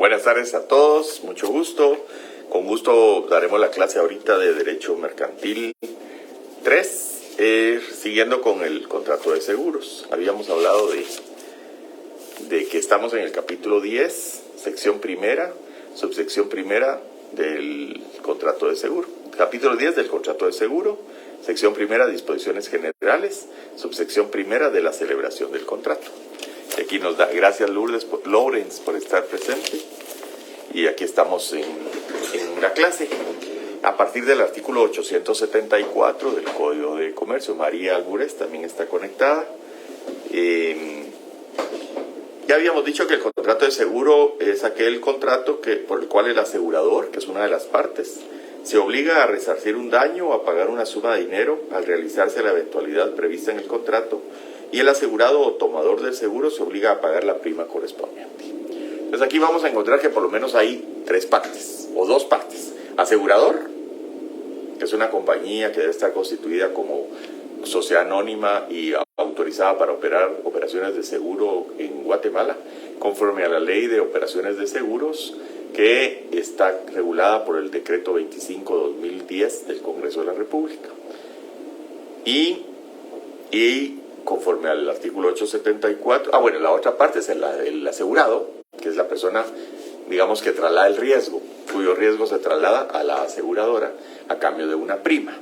Buenas tardes a todos, mucho gusto. Con gusto daremos la clase ahorita de Derecho Mercantil 3, siguiendo con el contrato de seguros. Habíamos hablado de que estamos en el capítulo 10, sección primera, subsección primera del contrato de seguro. Capítulo 10 del contrato de seguro, sección primera, disposiciones generales, subsección primera de la celebración del contrato. Y aquí nos da, gracias Lawrence por estar presente. Y aquí estamos en la clase. A partir del artículo 874 del Código de Comercio, María Albures también está conectada. Ya habíamos dicho que el contrato de seguro es aquel contrato por el cual el asegurador, que es una de las partes, se obliga a resarcir un daño o a pagar una suma de dinero al realizarse la eventualidad prevista en el contrato, y el asegurado o tomador del seguro se obliga a pagar la prima correspondiente. Entonces aquí vamos a encontrar que por lo menos hay tres partes, o dos partes. Asegurador, que es una compañía que debe estar constituida como sociedad anónima y autorizada para operar operaciones de seguro en Guatemala, conforme a la Ley de Operaciones de Seguros, que está regulada por el Decreto 25/2010 del Congreso de la República. Y conforme al artículo 874, la otra parte es el asegurado, que es la persona, digamos, que traslada el riesgo, cuyo riesgo se traslada a la aseguradora a cambio de una prima.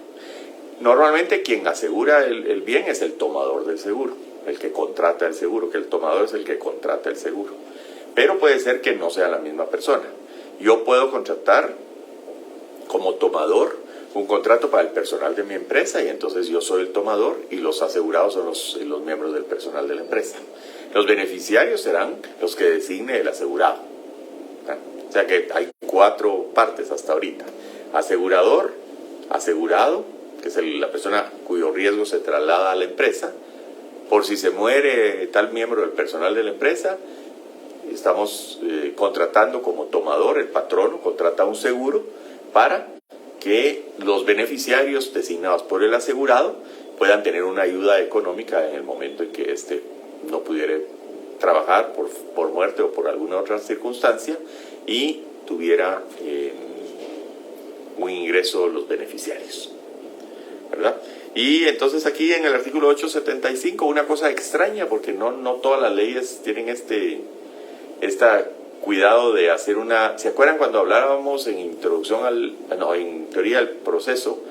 Normalmente quien asegura el bien es el tomador del seguro, el que contrata el seguro, que el tomador es el que contrata el seguro. Pero puede ser que no sea la misma persona. Yo puedo contratar como tomador un contrato para el personal de mi empresa, y entonces yo soy el tomador y los asegurados son los miembros del personal de la empresa. Los beneficiarios serán los que designe el asegurado. O sea que hay cuatro partes hasta ahorita: asegurador, asegurado, que es la persona cuyo riesgo se traslada a la empresa. Por si se muere tal miembro del personal de la empresa, estamos contratando como tomador, el patrono contrata un seguro para que los beneficiarios designados por el asegurado puedan tener una ayuda económica en el momento en que éste no pudiera trabajar por muerte o por alguna otra circunstancia y tuviera un ingreso los beneficiarios, ¿verdad? Y entonces aquí en el artículo 875, una cosa extraña, porque no todas las leyes tienen cuidado de hacer ¿Se acuerdan cuando hablábamos en introducción en teoría del proceso,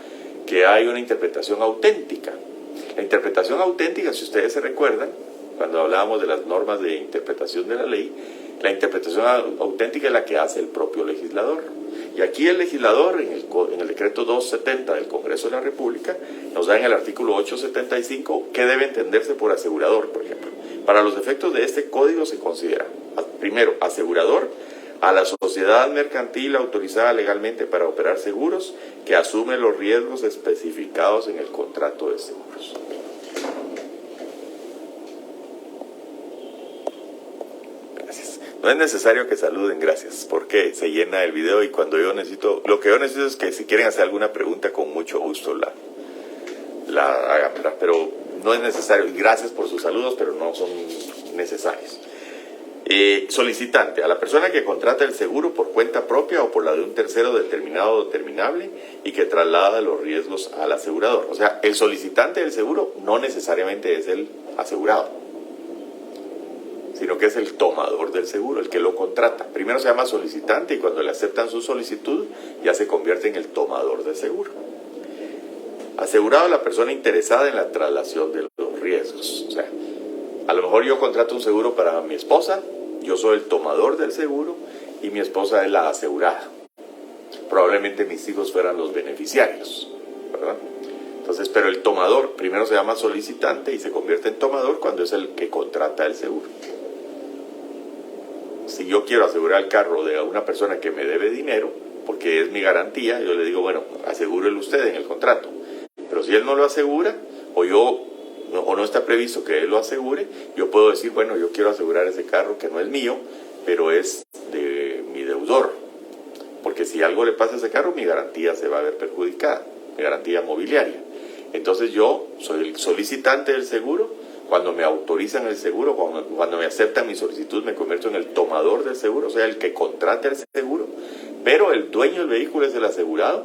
que hay una interpretación auténtica? La interpretación auténtica, si ustedes se recuerdan, cuando hablábamos de las normas de interpretación de la ley, la interpretación auténtica es la que hace el propio legislador. Y aquí el legislador, en el decreto 270 del Congreso de la República, nos da en el artículo 875 qué debe entenderse por asegurador, por ejemplo. Para los efectos de este código se considera, primero, asegurador a la sociedad mercantil autorizada legalmente para operar seguros que asume los riesgos especificados en el contrato de seguros. Gracias. No es necesario que saluden, gracias, porque se llena el video y lo que yo necesito es que si quieren hacer alguna pregunta, con mucho gusto la hagan, ¿verdad? Pero no es necesario. Gracias por sus saludos, pero no son necesarios. Solicitante, a la persona que contrata el seguro por cuenta propia o por la de un tercero determinado o determinable y que traslada los riesgos al asegurador. O sea, el solicitante del seguro no necesariamente es el asegurado, sino que es el tomador del seguro, el que lo contrata. Primero se llama solicitante y cuando le aceptan su solicitud ya se convierte en el tomador del seguro. Asegurado a la persona interesada en la traslación de los riesgos. O sea, a lo mejor yo contrato un seguro para mi esposa, yo soy el tomador del seguro y mi esposa es la asegurada. Probablemente mis hijos fueran los beneficiarios, ¿verdad? Entonces, pero el tomador primero se llama solicitante y se convierte en tomador cuando es el que contrata el seguro. Si yo quiero asegurar el carro de una persona que me debe dinero, porque es mi garantía, yo le digo, bueno, asegúrelo usted en el contrato. Pero si él no lo asegura, o no está previsto que él lo asegure, yo puedo decir, bueno, yo quiero asegurar ese carro que no es mío, pero es de mi deudor. Porque si algo le pasa a ese carro, mi garantía se va a ver perjudicada, mi garantía mobiliaria. Entonces yo soy el solicitante del seguro, Cuando me autorizan el seguro, cuando me aceptan mi solicitud, me convierto en el tomador del seguro, o sea, el que contrata el seguro, pero el dueño del vehículo es el asegurado,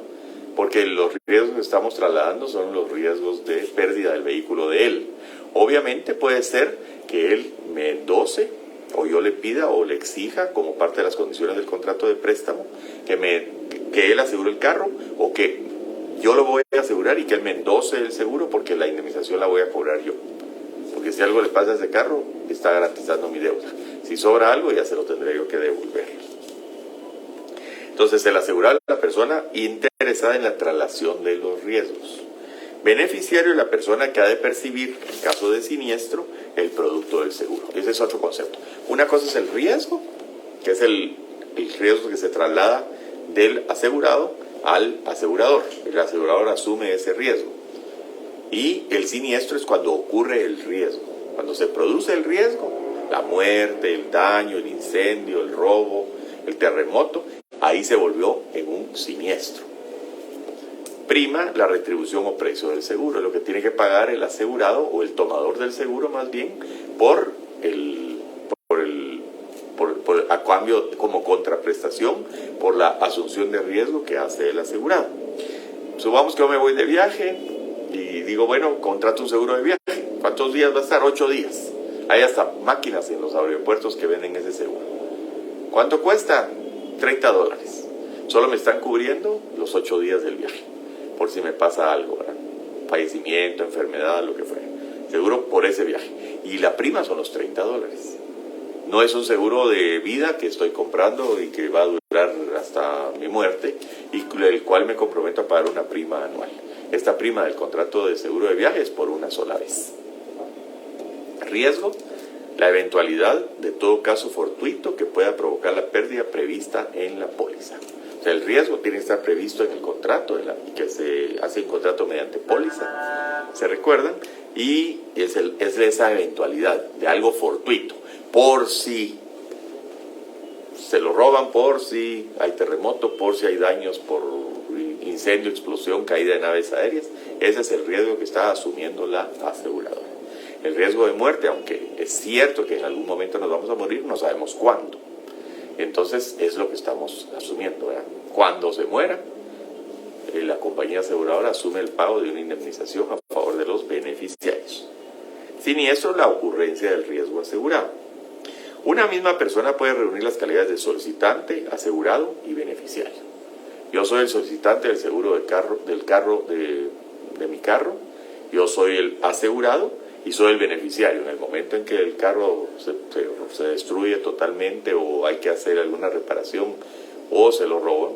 porque los riesgos que estamos trasladando son los riesgos de pérdida del vehículo de él. Obviamente puede ser que él me endose, o yo le pida o le exija, como parte de las condiciones del contrato de préstamo, que él asegure el carro, o que yo lo voy a asegurar y que él me endose el seguro, porque la indemnización la voy a cobrar yo. Porque si algo le pasa a ese carro, está garantizando mi deuda. Si sobra algo, ya se lo tendré yo que devolver. Entonces, el asegurado es la persona interesada en la traslación de los riesgos. Beneficiario es la persona que ha de percibir, en caso de siniestro, el producto del seguro. Ese es otro concepto. Una cosa es el riesgo, que es el riesgo que se traslada del asegurado al asegurador. El asegurador asume ese riesgo. Y el siniestro es cuando ocurre el riesgo. Cuando se produce el riesgo, la muerte, el daño, el incendio, el robo, el terremoto, ahí se volvió en un siniestro. Prima la retribución o precio del seguro, lo que tiene que pagar el asegurado o el tomador del seguro más bien a cambio como contraprestación por la asunción de riesgo que hace el asegurado. Supongamos que yo me voy de viaje y digo, bueno, contrato un seguro de viaje. ¿Cuántos días va a estar? 8 días. Hay hasta máquinas en los aeropuertos que venden ese seguro. ¿Cuánto cuesta? $30. Solo me están cubriendo los 8 días del viaje, por si me pasa algo, ¿verdad? Fallecimiento, enfermedad, lo que fuera. Seguro por ese viaje. Y la prima son los $30. No es un seguro de vida que estoy comprando y que va a durar hasta mi muerte, y el cual me comprometo a pagar una prima anual. Esta prima del contrato de seguro de viaje es por una sola vez. Riesgo: la eventualidad de todo caso fortuito que pueda provocar la pérdida prevista en la póliza. O sea, el riesgo tiene que estar previsto en el contrato, que se hace un contrato mediante póliza, ¿se recuerdan? Y es esa eventualidad de algo fortuito, por si se lo roban, por si hay terremoto, por si hay daños por incendio, explosión, caída de naves aéreas. Ese es el riesgo que está asumiendo la aseguradora. El riesgo de muerte, aunque es cierto que en algún momento nos vamos a morir, no sabemos cuándo. Entonces es lo que estamos asumiendo, ¿verdad? Cuando se muera, la compañía aseguradora asume el pago de una indemnización a favor de los beneficiarios. Siniestro: la ocurrencia del riesgo asegurado. Una misma persona puede reunir las calidades de solicitante, asegurado y beneficiario. Yo soy el solicitante del seguro de mi carro, yo soy el asegurado y soy el beneficiario. En el momento en que el carro se destruye totalmente, o hay que hacer alguna reparación, o se lo roban,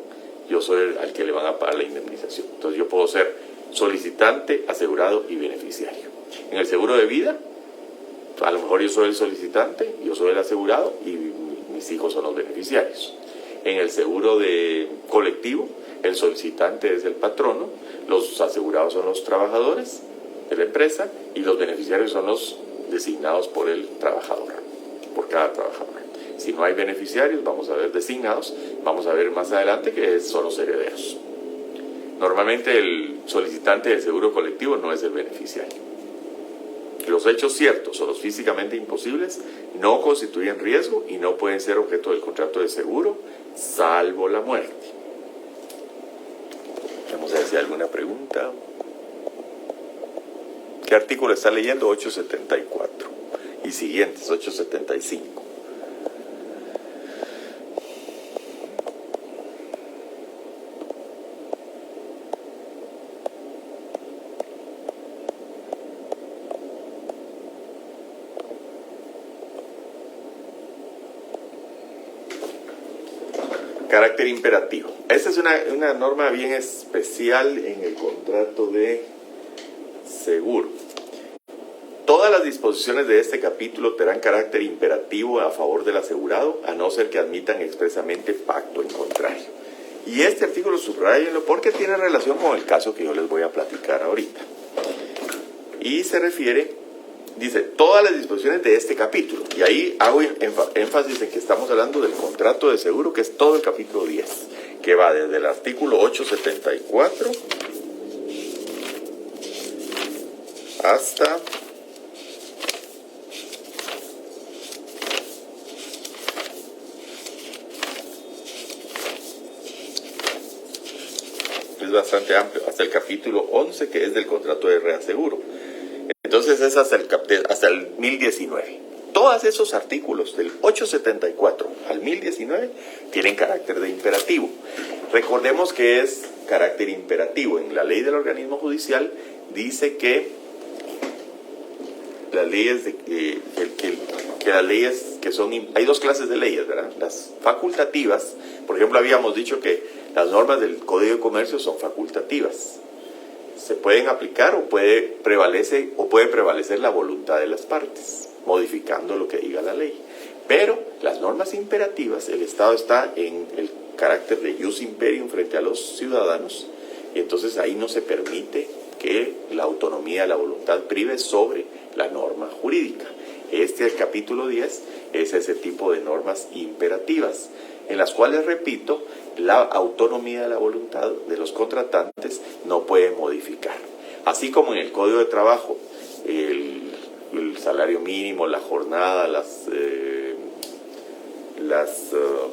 yo soy al que le van a pagar la indemnización. Entonces yo puedo ser solicitante, asegurado y beneficiario. En el seguro de vida, a lo mejor yo soy el solicitante, yo soy el asegurado y mis hijos son los beneficiarios. En el seguro de colectivo, el solicitante es el patrono, los asegurados son los trabajadores de la empresa y los beneficiarios son los designados por el trabajador, por cada trabajador. Si no hay beneficiarios, vamos a ver designados, vamos a ver más adelante que son los herederos. Normalmente el solicitante del seguro colectivo no es el beneficiario. Los hechos ciertos o los físicamente imposibles no constituyen riesgo y no pueden ser objeto del contrato de seguro, salvo la muerte. Vamos a ver si hay alguna pregunta. ¿Qué artículo está leyendo? 874 y siguientes, 875. Carácter imperativo. Esta es una norma bien especial en el contrato de seguro. Todas las disposiciones de este capítulo tendrán carácter imperativo a favor del asegurado, a no ser que admitan expresamente pacto en contrario. Y este artículo subrayenlo porque tiene relación con el caso que yo les voy a platicar ahorita. Y se refiere, dice, todas las disposiciones de este capítulo. Y ahí hago énfasis en que estamos hablando del contrato de seguro, que es todo el capítulo 10, que va desde el artículo 874 hasta es bastante amplio, hasta el capítulo 11, que es del contrato de reaseguro. Entonces es hasta el 1019. Todos esos artículos del 874 al 1019 tienen carácter de imperativo. Recordemos que es carácter imperativo. En la ley del organismo judicial dice que las leyes las leyes que son, hay dos clases de leyes, ¿verdad? Las facultativas, por ejemplo, habíamos dicho que las normas del Código de Comercio son facultativas. Se pueden aplicar o puede prevalecer la voluntad de las partes, modificando lo que diga la ley. Pero las normas imperativas, el Estado está en el carácter de ius imperium frente a los ciudadanos, y entonces ahí no se permite que la autonomía de la voluntad prive sobre la norma jurídica. El capítulo 10 es ese tipo de normas imperativas, en las cuales, repito, la autonomía de la voluntad de los contratantes no puede modificar. Así como en el Código de Trabajo, el salario mínimo, la jornada, las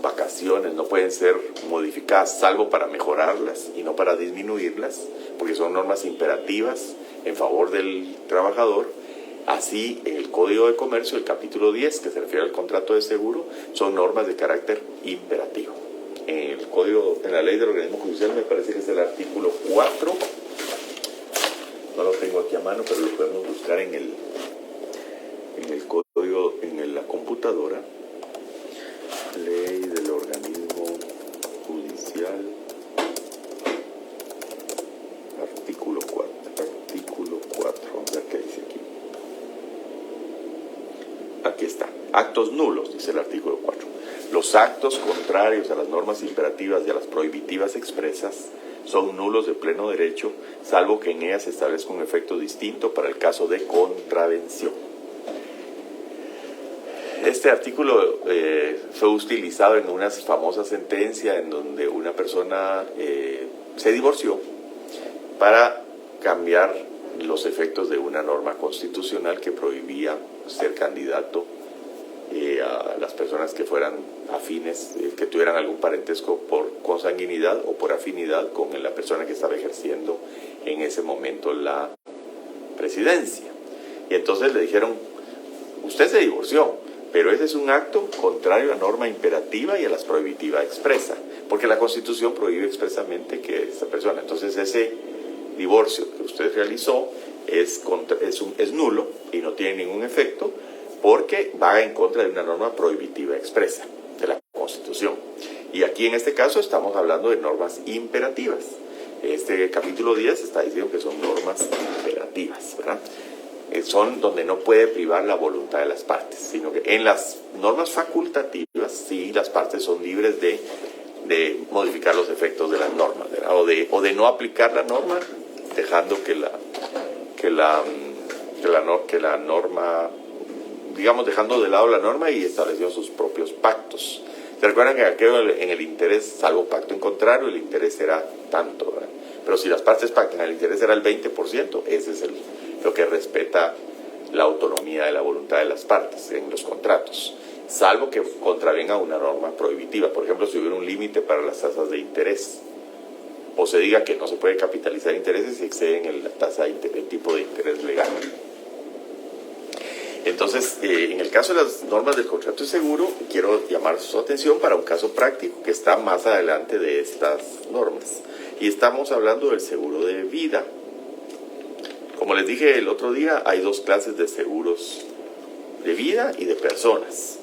vacaciones no pueden ser modificadas salvo para mejorarlas y no para disminuirlas, porque son normas imperativas en favor del trabajador. Así, el Código de Comercio, el capítulo 10, que se refiere al contrato de seguro, son normas de carácter imperativo. En la ley del organismo judicial me parece que es el artículo 4, no lo tengo aquí a mano, pero lo podemos buscar en el código, en la computadora. Ley del organismo judicial, artículo 4, vamos a ver qué dice aquí. Aquí está, actos nulos, dice el artículo 4. Los actos contrarios a las normas imperativas y a las prohibitivas expresas son nulos de pleno derecho, salvo que en ellas se establezca un efecto distinto para el caso de contravención. Este artículo fue utilizado en una famosa sentencia en donde una persona se divorció para cambiar los efectos de una norma constitucional que prohibía ser candidato a las personas que fueran afines, que tuvieran algún parentesco por consanguinidad o por afinidad con la persona que estaba ejerciendo en ese momento la presidencia. Y entonces le dijeron, usted se divorció, pero ese es un acto contrario a norma imperativa y a las prohibitiva expresa, porque la Constitución prohíbe expresamente que esta persona, entonces ese divorcio que usted realizó es nulo y no tiene ningún efecto porque va en contra de una norma prohibitiva expresa de la Constitución. Y aquí en este caso estamos hablando de normas imperativas. Este capítulo 10 está diciendo que son normas imperativas, ¿verdad? Son donde no puede privar la voluntad de las partes, sino que en las normas facultativas sí las partes son libres de modificar los efectos de las normas, ¿verdad? O de no aplicar la norma, dejando que la norma, digamos, dejando de lado la norma y estableciendo sus propios pactos. ¿Se recuerdan que aquello en el interés, salvo pacto en contrario, el interés será tanto, ¿verdad? Pero si las partes pactan, el interés será el 20%, ese es lo que respeta la autonomía de la voluntad de las partes en los contratos, salvo que contravenga una norma prohibitiva. Por ejemplo, si hubiera un límite para las tasas de interés, o se diga que no se puede capitalizar intereses si exceden la tasa el tipo de interés legal. Entonces, en el caso de las normas del contrato de seguro, quiero llamar su atención para un caso práctico que está más adelante de estas normas. Y estamos hablando del seguro de vida. Como les dije el otro día, hay dos clases de seguros de vida y de personas.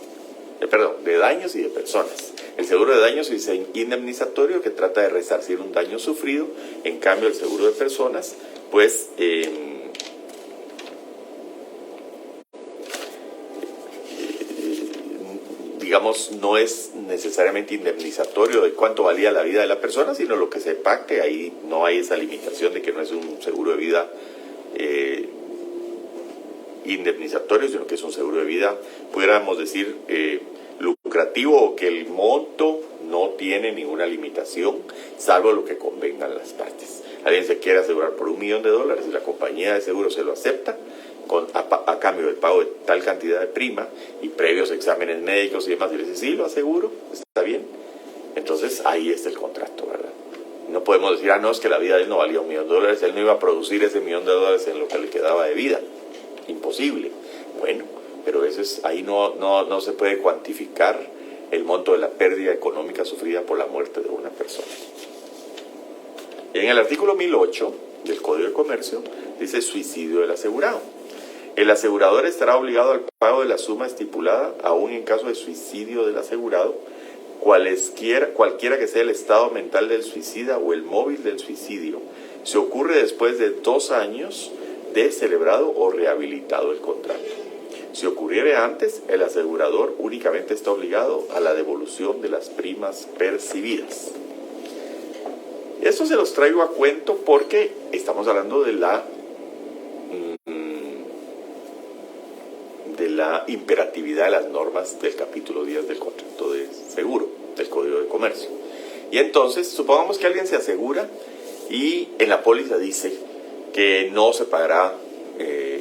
De daños y de personas. El seguro de daños es indemnizatorio, que trata de resarcir un daño sufrido. En cambio, el seguro de personas, pues, digamos, no es necesariamente indemnizatorio de cuánto valía la vida de la persona, sino lo que se pacte. Ahí no hay esa limitación de que no es un seguro de vida indemnizatorio, sino que es un seguro de vida, pudiéramos decir, lucrativo, o que el monto no tiene ninguna limitación, salvo lo que convengan las partes. Alguien se quiere asegurar por $1 millón y la compañía de seguro se lo acepta a cambio del pago de tal cantidad de prima y previos exámenes médicos y demás, y le dice, sí, lo aseguro, está bien. Entonces ahí está el contrato, ¿verdad? No podemos decir, no, es que la vida de él no valía $1.000.000, él no iba a producir ese $1.000.000 en lo que le quedaba de vida. Imposible. Bueno, pero eso es, ahí no se puede cuantificar el monto de la pérdida económica sufrida por la muerte de una persona. En el artículo 1008 del Código de Comercio dice suicidio del asegurado. El asegurador estará obligado al pago de la suma estipulada, aún en caso de suicidio del asegurado, cualquiera que sea el estado mental del suicida o el móvil del suicidio, se ocurre después de 2 años de celebrado o rehabilitado el contrato. Si ocurriere antes, el asegurador únicamente está obligado a la devolución de las primas percibidas. Esto se los traigo a cuento porque estamos hablando de la imperatividad de las normas del capítulo 10 del contrato de seguro del Código de Comercio. Y entonces, supongamos que alguien se asegura y en la póliza dice que no se pagará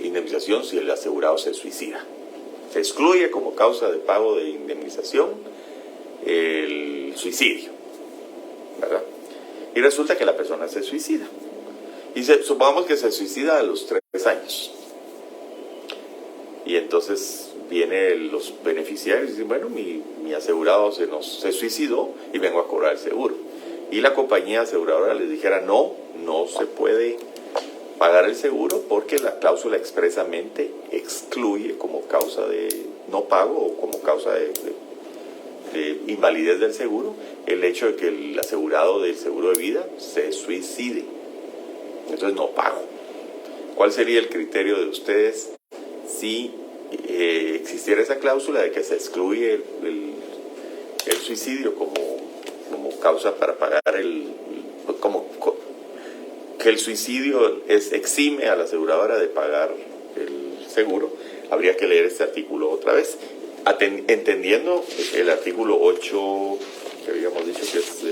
indemnización si el asegurado se suicida. Se excluye como causa de pago de indemnización el suicidio, ¿verdad? Y resulta que la persona se suicida. Y supongamos que se suicida a los 3 años. Y entonces vienen los beneficiarios y dicen, bueno, mi asegurado se suicidó y vengo a cobrar el seguro. Y la compañía aseguradora les dijera, no se puede pagar el seguro porque la cláusula expresamente excluye como causa de no pago o como causa de invalidez del seguro el hecho de que el asegurado del seguro de vida se suicide. Entonces no pago. ¿Cuál sería el criterio de ustedes si existiera esa cláusula de que se excluye el suicidio como causa para pagar que el suicidio exime a la aseguradora de pagar el seguro? Habría que leer este artículo otra vez, entendiendo el artículo 8 que habíamos dicho que es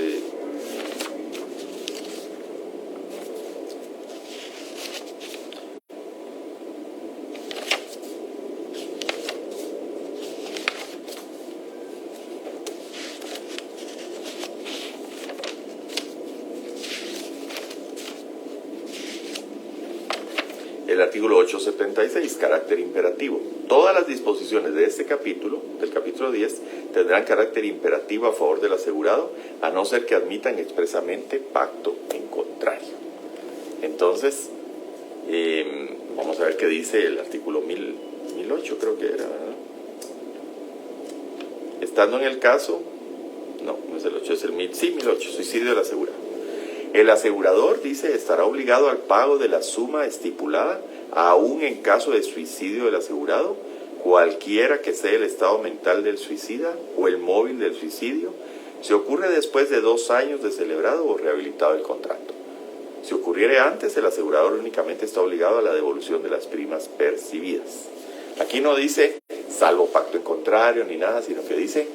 el artículo 876, carácter imperativo. Todas las disposiciones de este capítulo, del capítulo 10, tendrán carácter imperativo a favor del asegurado, a no ser que admitan expresamente pacto en contrario. Entonces, vamos a ver qué dice el artículo 1008, creo que era, ¿verdad? Estando en el caso, no es el 8, es el 1008, suicidio del asegurado. El asegurador, dice, estará obligado al pago de la suma estipulada, aún en caso de suicidio del asegurado, cualquiera que sea el estado mental del suicida o el móvil del suicidio, si ocurre después de 2 años de celebrado o rehabilitado el contrato. Si ocurriere antes, el asegurador únicamente está obligado a la devolución de las primas percibidas. Aquí no dice salvo pacto en contrario ni nada, sino que dice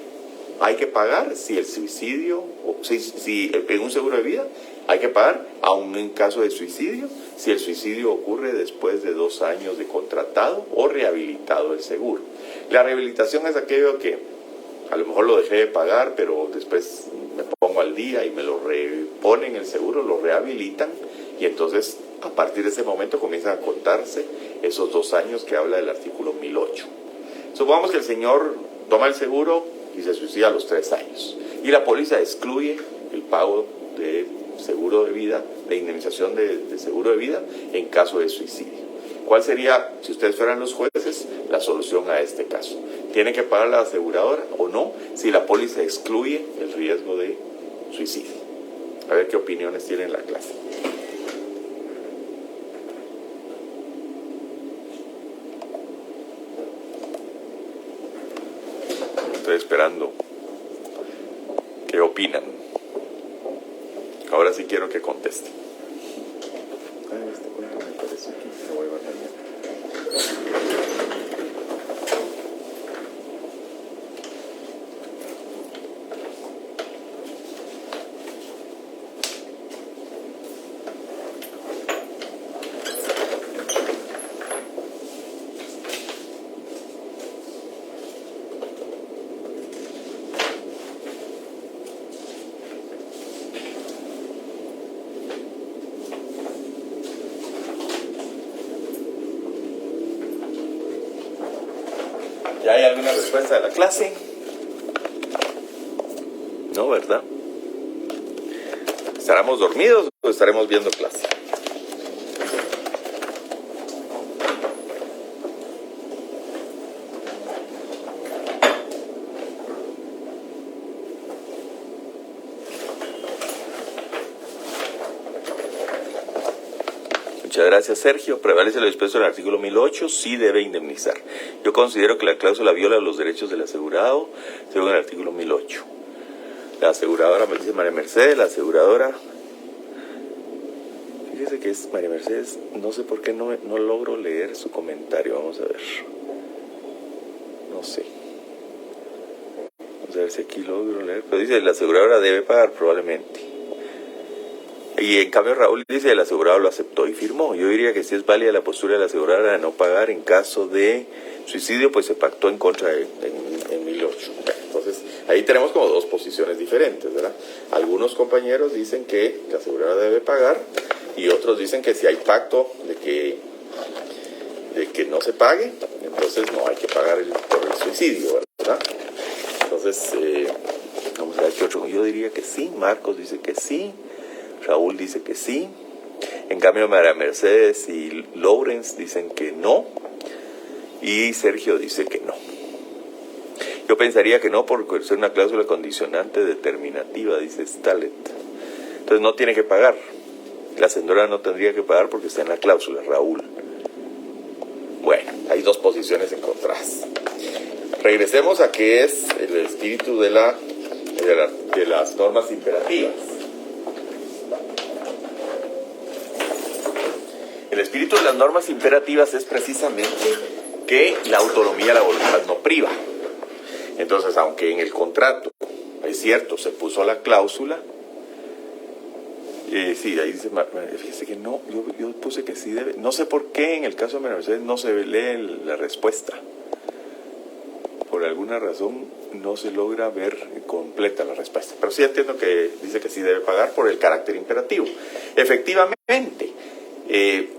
hay que pagar si el suicidio, o si en un seguro de vida, hay que pagar, aun en caso de suicidio, si el suicidio ocurre después de 2 años de contratado o rehabilitado el seguro. La rehabilitación es aquello que a lo mejor lo dejé de pagar, pero después me pongo al día y me lo reponen el seguro, lo rehabilitan, y entonces a partir de ese momento comienzan a contarse esos 2 años que habla del artículo 1008. Supongamos que el señor toma el seguro y se suicida a los 3 años. Y la póliza excluye el pago de seguro de vida, de indemnización de seguro de vida en caso de suicidio. ¿Cuál sería, si ustedes fueran los jueces, la solución a este caso? ¿Tiene que pagar la aseguradora o no si la póliza excluye el riesgo de suicidio? A ver qué opiniones tiene la clase. Estoy esperando qué opinan. Ahora sí quiero que contesten. Este cuento me parece que lo voy a ver mañana. ¿Ya hay alguna respuesta de la clase? No, ¿verdad? ¿Estaremos dormidos o estaremos viendo clase? Muchas gracias, Sergio. Prevalece lo dispuesto en el artículo 1008, sí debe indemnizar. Yo considero que la cláusula viola los derechos del asegurado, según el artículo 1008. La aseguradora, me dice María Mercedes, la aseguradora, fíjese que es María Mercedes, no sé por qué no logro leer su comentario, vamos a ver. No sé. Vamos a ver si aquí logro leer, pero dice la aseguradora debe pagar probablemente. Y en cambio Raúl dice el asegurado lo aceptó y firmó. Yo diría que sí es válida la postura de la aseguradora de no pagar en caso de suicidio, pues se pactó en contra en 1008. Entonces ahí tenemos como dos posiciones diferentes, ¿verdad? Algunos compañeros dicen que la aseguradora debe pagar y otros dicen que si hay pacto de que no se pague, entonces no hay que pagar por el suicidio, ¿verdad? Entonces, vamos a ver qué otro. Yo diría que sí, Marcos dice que sí. Raúl dice que sí, en cambio María Mercedes y Lawrence dicen que no, y Sergio dice que no. Yo pensaría que no, porque es una cláusula condicionante determinativa, dice Stalet. Entonces no tiene que pagar. La aseguradora no tendría que pagar porque está en la cláusula, Raúl. Bueno, hay dos posiciones encontradas. Regresemos a qué es el espíritu de las normas imperativas. El espíritu de las normas imperativas es precisamente que la autonomía de la voluntad no priva. Entonces, aunque en el contrato, es cierto, se puso la cláusula, sí, ahí dice, fíjese que no, yo puse que sí debe, no sé por qué en el caso de María Mercedes no se lee la respuesta. Por alguna razón no se logra ver completa la respuesta. Pero sí entiendo que dice que sí debe pagar por el carácter imperativo. Efectivamente,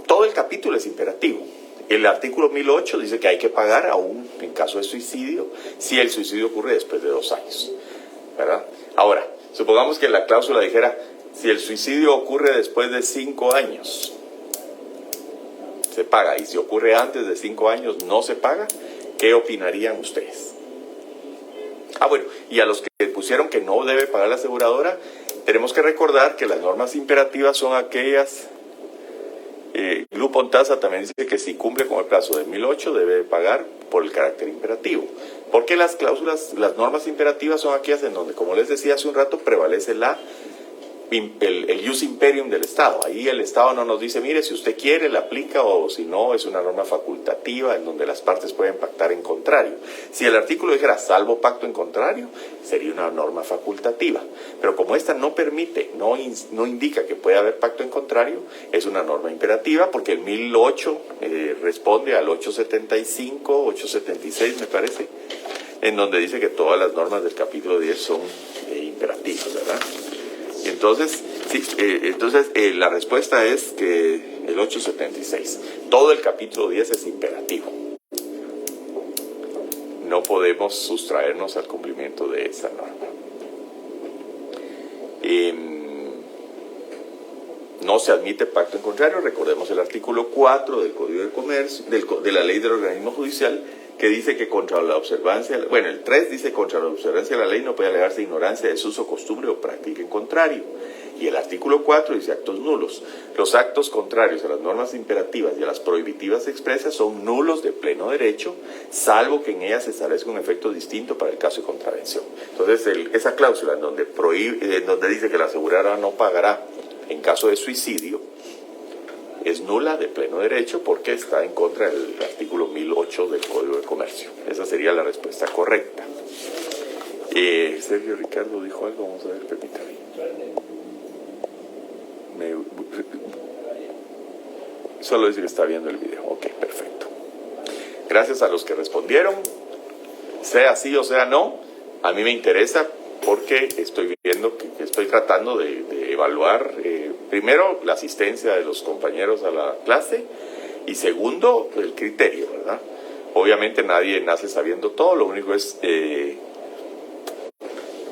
todo el capítulo es imperativo. El artículo 1008 dice que hay que pagar aún en caso de suicidio si el suicidio ocurre después de 2 años, ¿verdad? Ahora, supongamos que la cláusula dijera si el suicidio ocurre después de 5 años se paga, y si ocurre antes de 5 años no se paga. ¿Qué opinarían ustedes? Bueno, y a los que pusieron que no debe pagar la aseguradora, tenemos que recordar que las normas imperativas son aquellas. Lu Pontaza también dice que si cumple con el plazo de 1008 debe pagar por el carácter imperativo. Porque las normas imperativas son aquellas en donde, como les decía hace un rato, prevalece el ius imperium del Estado. Ahí el Estado no nos dice, mire, si usted quiere la aplica, o si no, es una norma facultativa en donde las partes pueden pactar en contrario. Si el artículo dijera salvo pacto en contrario, sería una norma facultativa. Pero como esta no permite, no indica que pueda haber pacto en contrario, es una norma imperativa, porque el 1008 responde al 875, 876 me parece, en donde dice que todas las normas del capítulo 10 son imperativas, ¿verdad? Entonces, sí, la respuesta es que el 876, todo el capítulo 10 es imperativo. No podemos sustraernos al cumplimiento de esa norma. No se admite pacto en contrario. Recordemos el artículo 4 del Código de Comercio, de la ley del organismo judicial, que dice que contra la observancia, bueno, el 3 dice contra la observancia de la ley no puede alegarse ignorancia, desuso, costumbre o práctica en contrario. Y el artículo 4 dice actos nulos. Los actos contrarios a las normas imperativas y a las prohibitivas expresas son nulos de pleno derecho, salvo que en ellas se establezca un efecto distinto para el caso de contravención. Entonces, esa cláusula en donde dice que la aseguradora no pagará en caso de suicidio, es nula de pleno derecho porque está en contra del artículo 1008 del Código de Comercio. Esa sería la respuesta correcta. Sergio Ricardo dijo algo, vamos a ver, permítame. Solo dice que está viendo el video. Ok, perfecto. Gracias a los que respondieron, sea sí o sea no, a mí me interesa porque estoy viendo que estoy tratando de evaluar primero la asistencia de los compañeros a la clase y segundo el criterio, ¿verdad? Obviamente nadie nace sabiendo todo, lo único es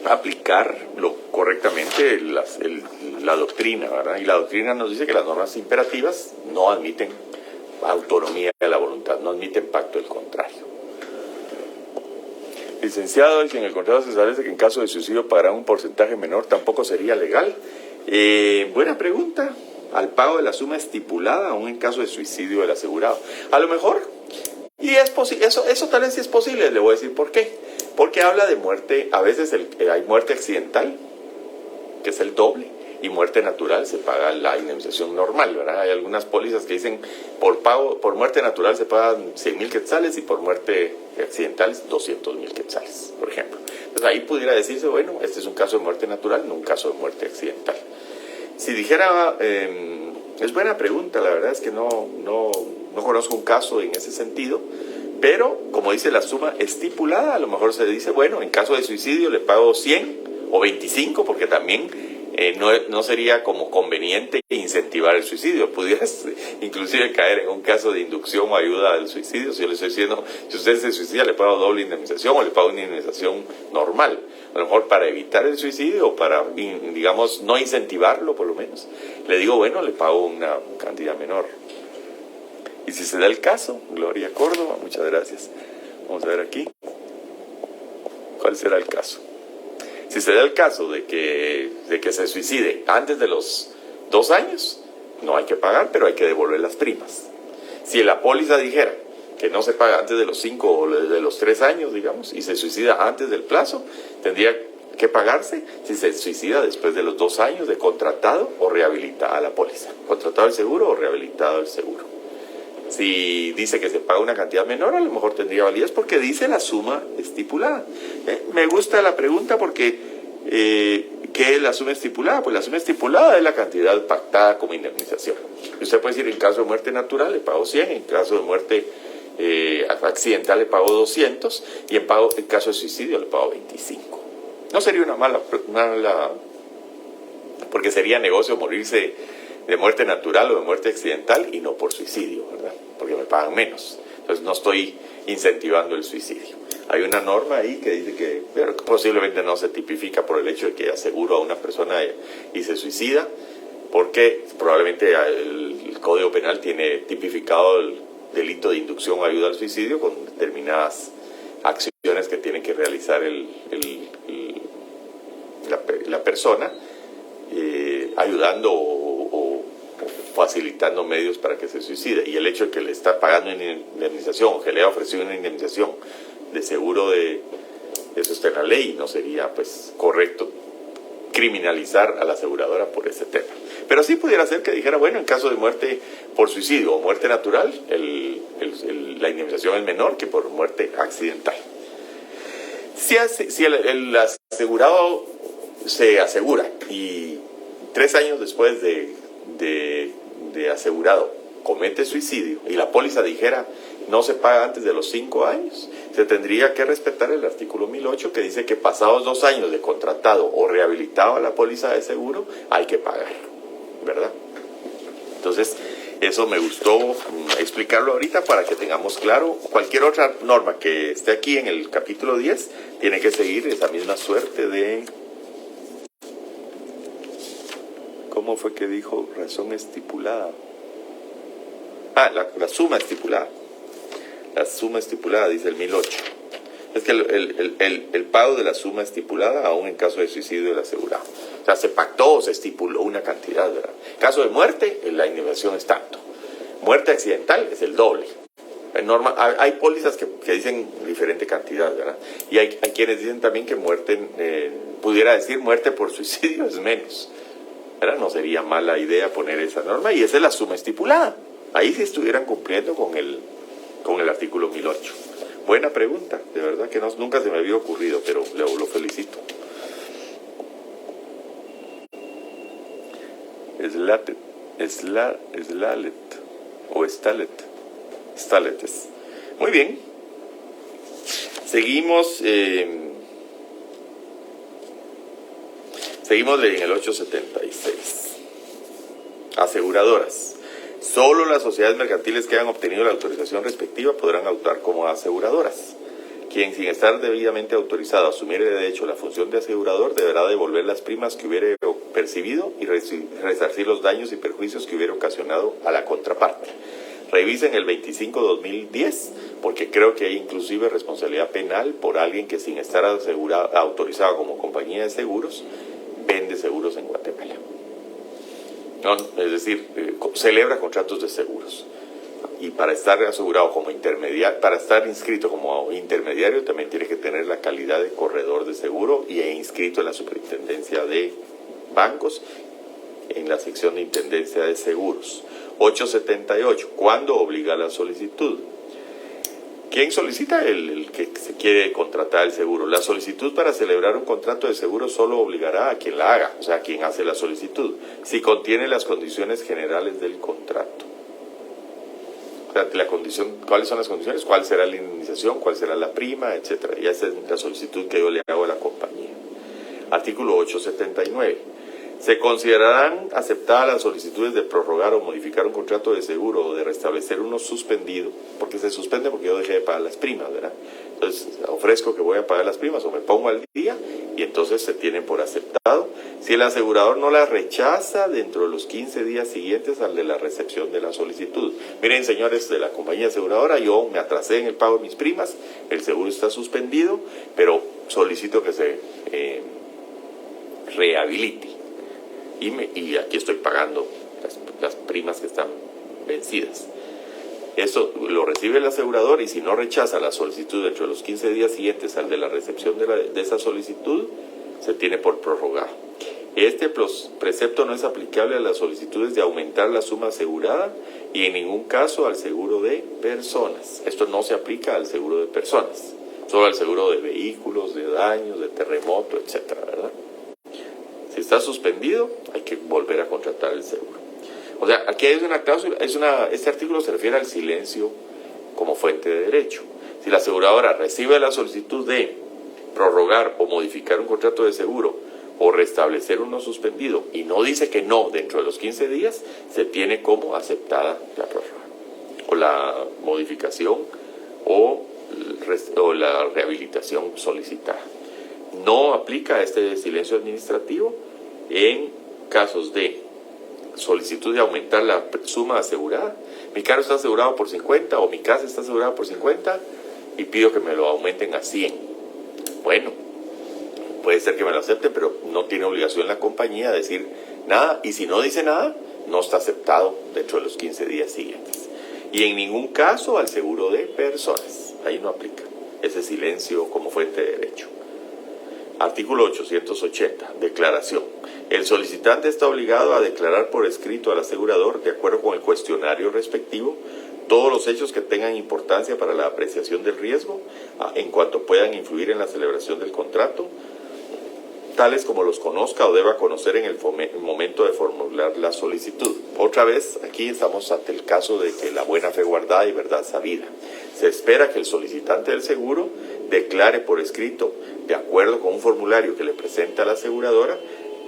aplicarlo correctamente la doctrina, ¿verdad? Y la doctrina nos dice que las normas imperativas no admiten autonomía de la voluntad, no admiten pacto del contrario. Licenciado, si en el contrato se establece que en caso de suicidio pagará un porcentaje menor, ¿tampoco sería legal? Buena pregunta. Al pago de la suma estipulada, aún en caso de suicidio del asegurado. A lo mejor, y es posible, eso tal vez sí es posible, le voy a decir por qué. Porque habla de muerte, a veces hay muerte accidental, que es el doble, y muerte natural se paga la indemnización normal, ¿verdad? Hay algunas pólizas que dicen por muerte natural se pagan 100,000 quetzales y por muerte accidental 200,000 quetzales, por ejemplo. Entonces ahí pudiera decirse, bueno, este es un caso de muerte natural, no un caso de muerte accidental. Si dijera, es buena pregunta, la verdad es que no conozco un caso en ese sentido, pero como dice la suma estipulada, a lo mejor se dice, bueno, en caso de suicidio le pago 100 o 25, porque también no sería como conveniente incentivar el suicidio. Pudieras inclusive caer en un caso de inducción o ayuda al suicidio. Si yo le estoy diciendo, si usted se suicida, le pago doble indemnización o le pago una indemnización normal. A lo mejor para evitar el suicidio o para, digamos, no incentivarlo por lo menos. Le digo, bueno, le pago una cantidad menor. Y si se da el caso, Gloria Córdoba, muchas gracias. Vamos a ver aquí. ¿Cuál será el caso? Si se da el caso de que se suicide antes de los 2 años, no hay que pagar, pero hay que devolver las primas. Si la póliza dijera que no se paga antes de los 5 o de los 3 años, digamos, y se suicida antes del plazo, tendría que pagarse si se suicida después de los 2 años de contratado o rehabilitada la póliza. Contratado el seguro o rehabilitado el seguro. Si dice que se paga una cantidad menor, a lo mejor tendría validez porque dice la suma estipulada. Me gusta la pregunta porque ¿qué es la suma estipulada? Pues la suma estipulada es la cantidad pactada como indemnización. Usted puede decir, en caso de muerte natural le pago 100, en caso de muerte accidental le pago 200 y en caso de suicidio le pago 25. No sería una mala porque sería negocio morirse de muerte natural o de muerte accidental y no por suicidio, ¿verdad? Porque me pagan menos. Entonces no estoy incentivando el suicidio. Hay una norma ahí que dice que posiblemente no se tipifica por el hecho de que aseguro a una persona y se suicida, porque probablemente el Código Penal tiene tipificado el delito de inducción o ayuda al suicidio con determinadas acciones que tiene que realizar la persona, ayudando o facilitando medios para que se suicide. Y el hecho de que le está pagando una indemnización o que le ha ofrecido una indemnización de seguro de eso está en la ley, no sería pues correcto criminalizar a la aseguradora por ese tema. Pero sí pudiera ser que dijera, bueno, en caso de muerte por suicidio o muerte natural, la indemnización es menor que por muerte accidental. Si el asegurado se asegura y 3 años después de asegurado comete suicidio y la póliza dijera no se paga antes de los 5 años, se tendría que respetar el artículo 1008 que dice que pasados 2 años de contratado o rehabilitado a la póliza de seguro hay que pagar, ¿verdad? Entonces eso me gustó explicarlo ahorita para que tengamos claro. Cualquier otra norma que esté aquí en el capítulo 10 tiene que seguir esa misma suerte de... ¿Cómo fue que dijo? Razón estipulada. La suma estipulada. La suma estipulada, dice el 1008. Es que el pago de la suma estipulada, aún en caso de suicidio del asegurado. O sea, se pactó o se estipuló una cantidad, ¿verdad? En caso de muerte, la indemnización es tanto. Muerte accidental es el doble. Hay pólizas que dicen diferente cantidad, ¿verdad? Y hay quienes dicen también que muerte, pudiera decir muerte por suicidio es menos, ¿verdad? No sería mala idea poner esa norma y esa es la suma estipulada. Ahí sí estuvieran cumpliendo con el artículo 1008. Buena pregunta, de verdad que nunca se me había ocurrido, pero lo felicito. Slalet o Staletes. Muy bien. Seguimos en el 876. Aseguradoras. Solo las sociedades mercantiles que hayan obtenido la autorización respectiva podrán actuar como aseguradoras. Quien, sin estar debidamente autorizado a asumir de hecho la función de asegurador, deberá devolver las primas que hubiere percibido y resarcir los daños y perjuicios que hubiera ocasionado a la contraparte. Revisen el 25/2010, porque creo que hay inclusive responsabilidad penal por alguien que, sin estar autorizado como compañía de seguros, vende seguros en Guatemala. No, es decir, celebra contratos de seguros. Y para estar asegurado como intermediario, para estar inscrito como intermediario, también tiene que tener la calidad de corredor de seguro y inscrito en la Superintendencia de Bancos, en la sección de Intendencia de Seguros. 878. ¿Cuándo obliga la solicitud? ¿Quién solicita? El que se quiere contratar el seguro. La solicitud para celebrar un contrato de seguro solo obligará a quien la haga, o sea, a quien hace la solicitud, si contiene las condiciones generales del contrato. O sea, la condición, ¿cuáles son las condiciones? ¿Cuál será la indemnización? ¿Cuál será la prima? Etcétera. Y esa es la solicitud que yo le hago a la compañía. Artículo 879. Se considerarán aceptadas las solicitudes de prorrogar o modificar un contrato de seguro o de restablecer uno suspendido, porque se suspende porque yo dejé de pagar las primas, ¿verdad? Entonces ofrezco que voy a pagar las primas o me pongo al día y entonces se tienen por aceptado. Si el asegurador no las rechaza dentro de los 15 días siguientes al de la recepción de la solicitud. Miren, señores de la compañía aseguradora, yo me atrasé en el pago de mis primas, el seguro está suspendido, pero solicito que se rehabilite. Y aquí estoy pagando las primas que están vencidas. Eso lo recibe el asegurador y si no rechaza la solicitud dentro de los 15 días siguientes al de la recepción de esa solicitud, se tiene por prorrogado. Este precepto no es aplicable a las solicitudes de aumentar la suma asegurada y en ningún caso al seguro de personas. Esto no se aplica al seguro de personas, solo al seguro de vehículos, de daños, de terremoto, etcétera, ¿verdad? Si está suspendido, hay que volver a contratar el seguro. O sea, aquí hay una cláusula, este artículo se refiere al silencio como fuente de derecho. Si la aseguradora recibe la solicitud de prorrogar o modificar un contrato de seguro o restablecer uno suspendido y no dice que no dentro de los 15 días, se tiene como aceptada la prórroga o la modificación o la rehabilitación solicitada. No aplica este silencio administrativo en casos de solicitud de aumentar la suma asegurada. Mi carro está asegurado por 50 o mi casa está asegurada por 50 y pido que me lo aumenten a 100. Bueno, puede ser que me lo acepten, pero no tiene obligación la compañía de decir nada, y si no dice nada, no está aceptado dentro de los 15 días siguientes. Y en ningún caso al seguro de personas. Ahí no aplica ese silencio como fuente de derecho. Artículo 880. Declaración. El solicitante está obligado a declarar por escrito al asegurador, de acuerdo con el cuestionario respectivo, todos los hechos que tengan importancia para la apreciación del riesgo, en cuanto puedan influir en la celebración del contrato, tales como los conozca o deba conocer en el momento de formular la solicitud. Otra vez, aquí estamos ante el caso de que la buena fe guardada y verdad sabida. Se espera que el solicitante del seguro declare por escrito, de acuerdo con un formulario que le presenta a la aseguradora,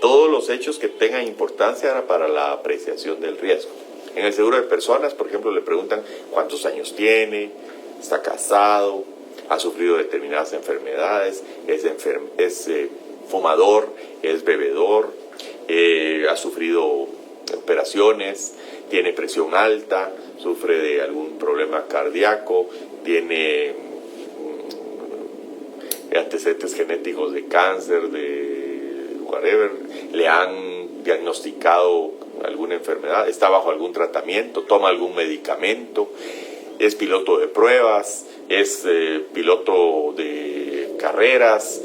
todos los hechos que tengan importancia para la apreciación del riesgo. En el seguro de personas, por ejemplo, le preguntan cuántos años tiene, está casado, ha sufrido determinadas enfermedades, es fumador, es bebedor, ha sufrido operaciones, tiene presión alta, sufre de algún problema cardíaco, tiene antecedentes genéticos de cáncer, de whatever, le han diagnosticado alguna enfermedad, está bajo algún tratamiento, toma algún medicamento, es piloto de pruebas, es piloto de carreras,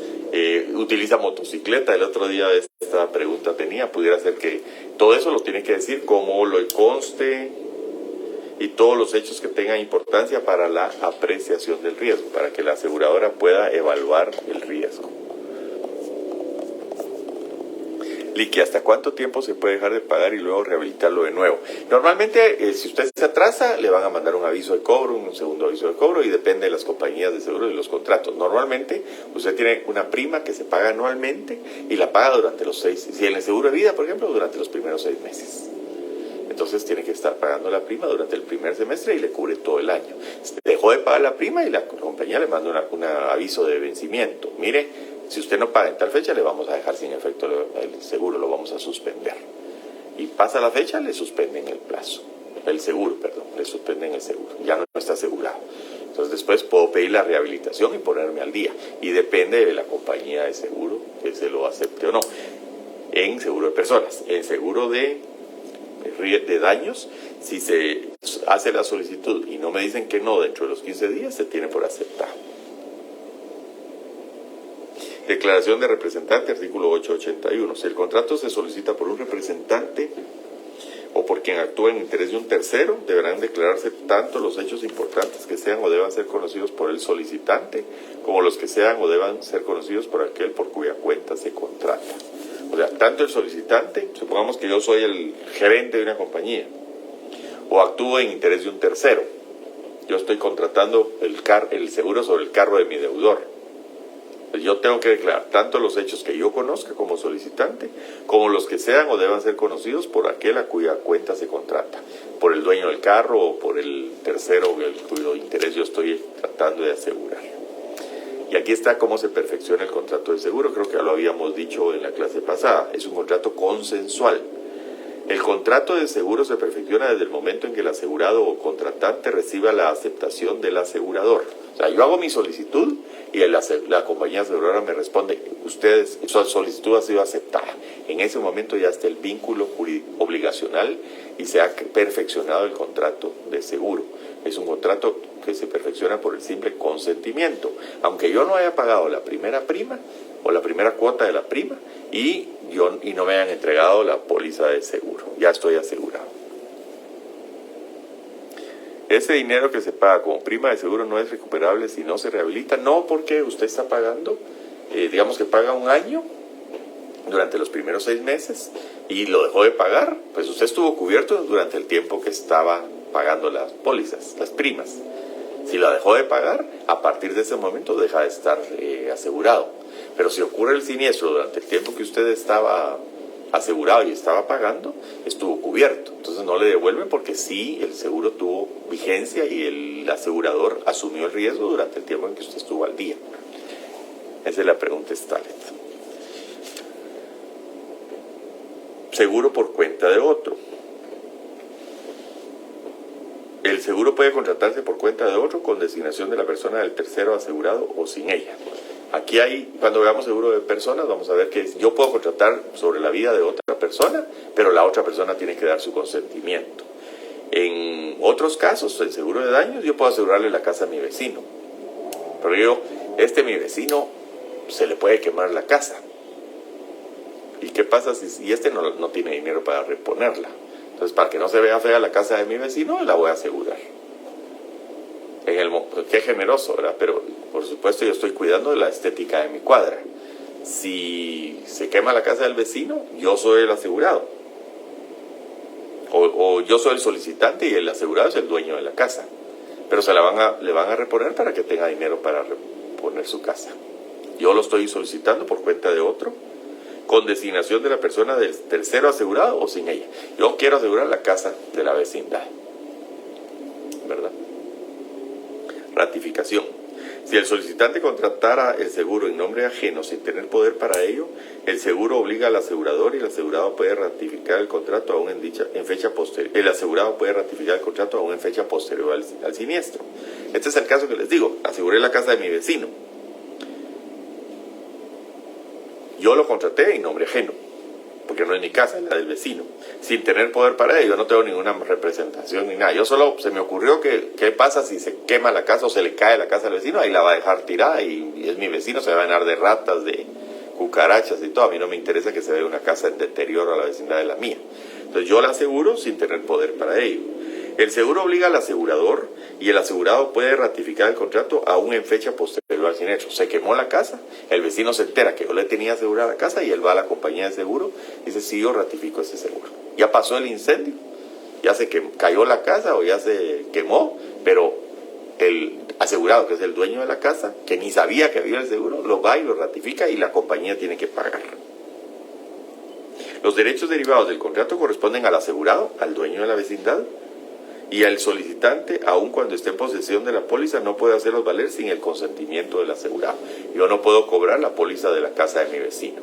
utiliza motocicleta. El otro día esta pregunta pudiera ser que todo eso lo tiene que decir como lo conste y todos los hechos que tengan importancia para la apreciación del riesgo, para que la aseguradora pueda evaluar el riesgo. Liqui, ¿hasta cuánto tiempo se puede dejar de pagar y luego rehabilitarlo de nuevo? Normalmente, si usted se atrasa, le van a mandar un aviso de cobro, un segundo aviso de cobro, y depende de las compañías de seguro y los contratos. Normalmente, usted tiene una prima que se paga anualmente y la paga durante los 6, si en el seguro de vida, por ejemplo, durante los primeros 6 meses. entonces tiene que estar pagando la prima durante el primer semestre y le cubre todo el año. Dejó de pagar la prima y la compañía le manda un aviso de vencimiento. Mire, si usted no paga en tal fecha, le vamos a dejar sin efecto el seguro, lo vamos a suspender. Y pasa la fecha, le suspenden el seguro, le suspenden el seguro, ya no está asegurado. Entonces después puedo pedir la rehabilitación y ponerme al día. Y depende de la compañía de seguro que se lo acepte o no. En seguro de personas, en seguro de daños, si se hace la solicitud y no me dicen que no dentro de los 15 días, se tiene por aceptado. Declaración de representante, artículo 881. Si el contrato se solicita por un representante o por quien actúa en interés de un tercero, deberán declararse tanto los hechos importantes que sean o deban ser conocidos por el solicitante, como los que sean o deban ser conocidos por aquel por cuya cuenta se contrata. O sea, tanto el solicitante, supongamos que yo soy el gerente de una compañía, o actúo en interés de un tercero. Yo estoy contratando el seguro sobre el carro de mi deudor. Yo tengo que declarar tanto los hechos que yo conozca como solicitante, como los que sean o deban ser conocidos por aquel a cuya cuenta se contrata, por el dueño del carro o por el tercero cuyo interés yo estoy tratando de asegurar. Y aquí está cómo se perfecciona el contrato de seguro, creo que ya lo habíamos dicho en la clase pasada, es un contrato consensual. El contrato de seguro se perfecciona desde el momento en que el asegurado o contratante reciba la aceptación del asegurador. O sea, yo hago mi solicitud y la compañía aseguradora me responde, su solicitud ha sido aceptada. En ese momento ya está el vínculo obligacional y se ha perfeccionado el contrato de seguro. Es un contrato que se perfecciona por el simple consentimiento. Aunque yo no haya pagado la primera prima o la primera cuota de la prima y no me hayan entregado la póliza de seguro, ya estoy asegurado. Ese dinero que se paga como prima de seguro no es recuperable si no se rehabilita, no porque usted está pagando, digamos que paga un año durante los primeros 6 meses y lo dejó de pagar, pues usted estuvo cubierto durante el tiempo que estaba pagando las pólizas, las primas. Si la dejó de pagar, a partir de ese momento deja de estar asegurado. Pero si ocurre el siniestro durante el tiempo que usted estaba asegurado y estaba pagando, estuvo cubierto. Entonces no le devuelven porque sí, el seguro tuvo vigencia y el asegurador asumió el riesgo durante el tiempo en que usted estuvo al día. Esa es la pregunta Stalet. Seguro por cuenta de otro. El seguro puede contratarse por cuenta de otro con designación de la persona del tercero asegurado o sin ella. Aquí cuando veamos seguro de personas, vamos a ver que yo puedo contratar sobre la vida de otra persona, pero la otra persona tiene que dar su consentimiento. En otros casos, en seguro de daños, yo puedo asegurarle la casa a mi vecino. Pero mi vecino se le puede quemar la casa. ¿Y qué pasa si no tiene dinero para reponerla? Entonces, para que no se vea fea la casa de mi vecino, la voy a asegurar. Qué generoso, ¿verdad? Pero, por supuesto, yo estoy cuidando de la estética de mi cuadra. Si se quema la casa del vecino, yo soy el asegurado. O yo soy el solicitante y el asegurado es el dueño de la casa. Pero le van a reponer para que tenga dinero para reponer su casa. Yo lo estoy solicitando por cuenta de otro, con designación de la persona del tercero asegurado o sin ella. Yo quiero asegurar la casa de la vecindad, ¿verdad? Ratificación. Si el solicitante contratara el seguro en nombre ajeno sin tener poder para ello, el seguro obliga al asegurador y el asegurado puede ratificar el contrato aún en fecha posterior. El asegurado puede ratificar el contrato aún en fecha posterior al siniestro. Este es el caso que les digo. Aseguré la casa de mi vecino. Yo lo contraté en nombre ajeno, porque no es mi casa, es la del vecino, sin tener poder para ello. Yo no tengo ninguna representación ni nada. Yo solo se me ocurrió qué pasa si se quema la casa o se le cae la casa al vecino, ahí la va a dejar tirada y es mi vecino, se va a llenar de ratas, de cucarachas y todo. A mí no me interesa que se vea una casa en deterioro a la vecindad de la mía. Entonces yo la aseguro sin tener poder para ello. El seguro obliga al asegurador y el asegurado puede ratificar el contrato aún en fecha posterior al siniestro. Se quemó la casa, el vecino se entera que yo le tenía asegurada la casa y él va a la compañía de seguro y dice, sí, yo ratifico ese seguro. Ya pasó el incendio, ya se cayó la casa o ya se quemó, pero el asegurado, que es el dueño de la casa, que ni sabía que había el seguro, lo va y lo ratifica y la compañía tiene que pagar. Los derechos derivados del contrato corresponden al asegurado, al dueño de la vecindad, y al solicitante, aun cuando esté en posesión de la póliza, no puede hacerlos valer sin el consentimiento del asegurado. Yo no puedo cobrar la póliza de la casa de mi vecino,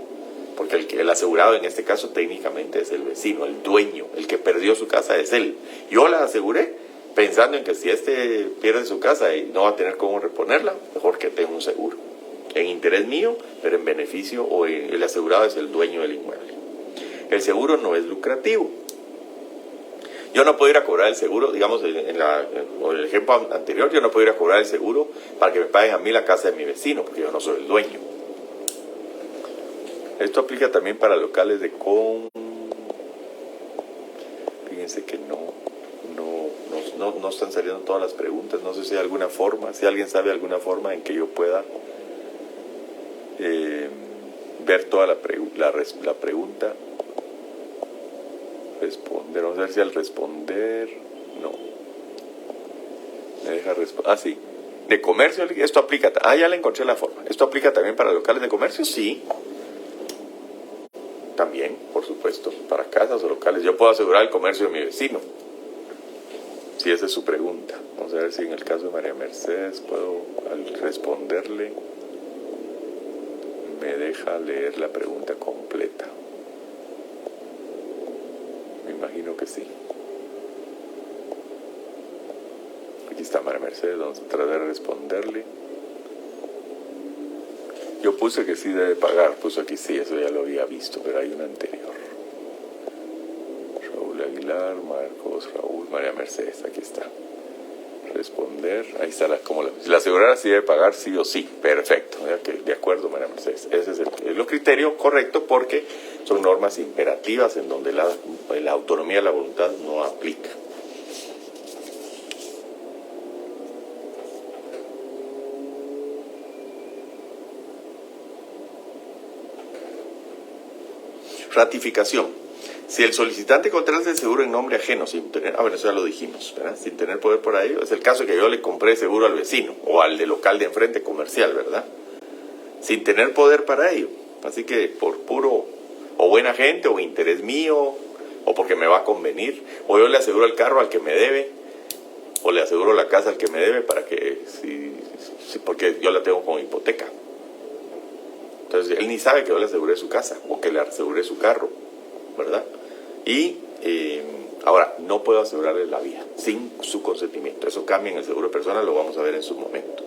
porque el asegurado en este caso técnicamente es el vecino, el dueño, el que perdió su casa es él. Yo la aseguré pensando en que si este pierde su casa y no va a tener cómo reponerla, mejor que tenga un seguro. En interés mío, pero en beneficio, o el asegurado es el dueño del inmueble. El seguro no es lucrativo. Yo no puedo ir a cobrar el seguro, digamos, en el ejemplo anterior, yo no puedo ir a cobrar el seguro para que me paguen a mí la casa de mi vecino, porque yo no soy el dueño. Esto aplica también para locales de Fíjense que no están saliendo todas las preguntas, no sé si hay alguna forma, si alguien sabe alguna forma en que yo pueda ver toda la pregunta. Responder, vamos a ver si al responder, no, me deja responder, sí, de comercio, esto aplica, ya le encontré la forma, esto aplica también para locales de comercio, sí, también, por supuesto, para casas o locales, yo puedo asegurar el comercio de mi vecino, si esa es su pregunta. Vamos a ver si en el caso de María Mercedes puedo, al responderle, me deja leer la pregunta completa. Me imagino que sí. Aquí está María Mercedes, vamos a tratar de responderle. Yo puse que sí debe pagar, puse aquí sí, eso ya lo había visto, pero hay una anterior. Raúl Aguilar, Marcos, Raúl, María Mercedes, aquí está. Responder, ahí está si la aseguradora sí debe pagar sí o sí, perfecto, de acuerdo María Mercedes, ese es el criterio correcto porque son normas imperativas en donde la autonomía de la voluntad no aplica. Ratificación. Si el solicitante contrata el seguro en nombre ajeno sin tener, eso ya lo dijimos, ¿verdad? Sin tener poder por ello, es el caso que yo le compré seguro al vecino o al del local de enfrente comercial, ¿verdad? Sin tener poder para ello. Así que por puro o buena gente o interés mío o porque me va a convenir, o yo le aseguro el carro al que me debe o le aseguro la casa al que me debe para que porque yo la tengo con hipoteca. Entonces él ni sabe que yo le aseguré su casa o que le aseguré su carro, ¿verdad? Y ahora, no puedo asegurarle la vida sin su consentimiento. Eso cambia en el seguro personal, lo vamos a ver en su momento.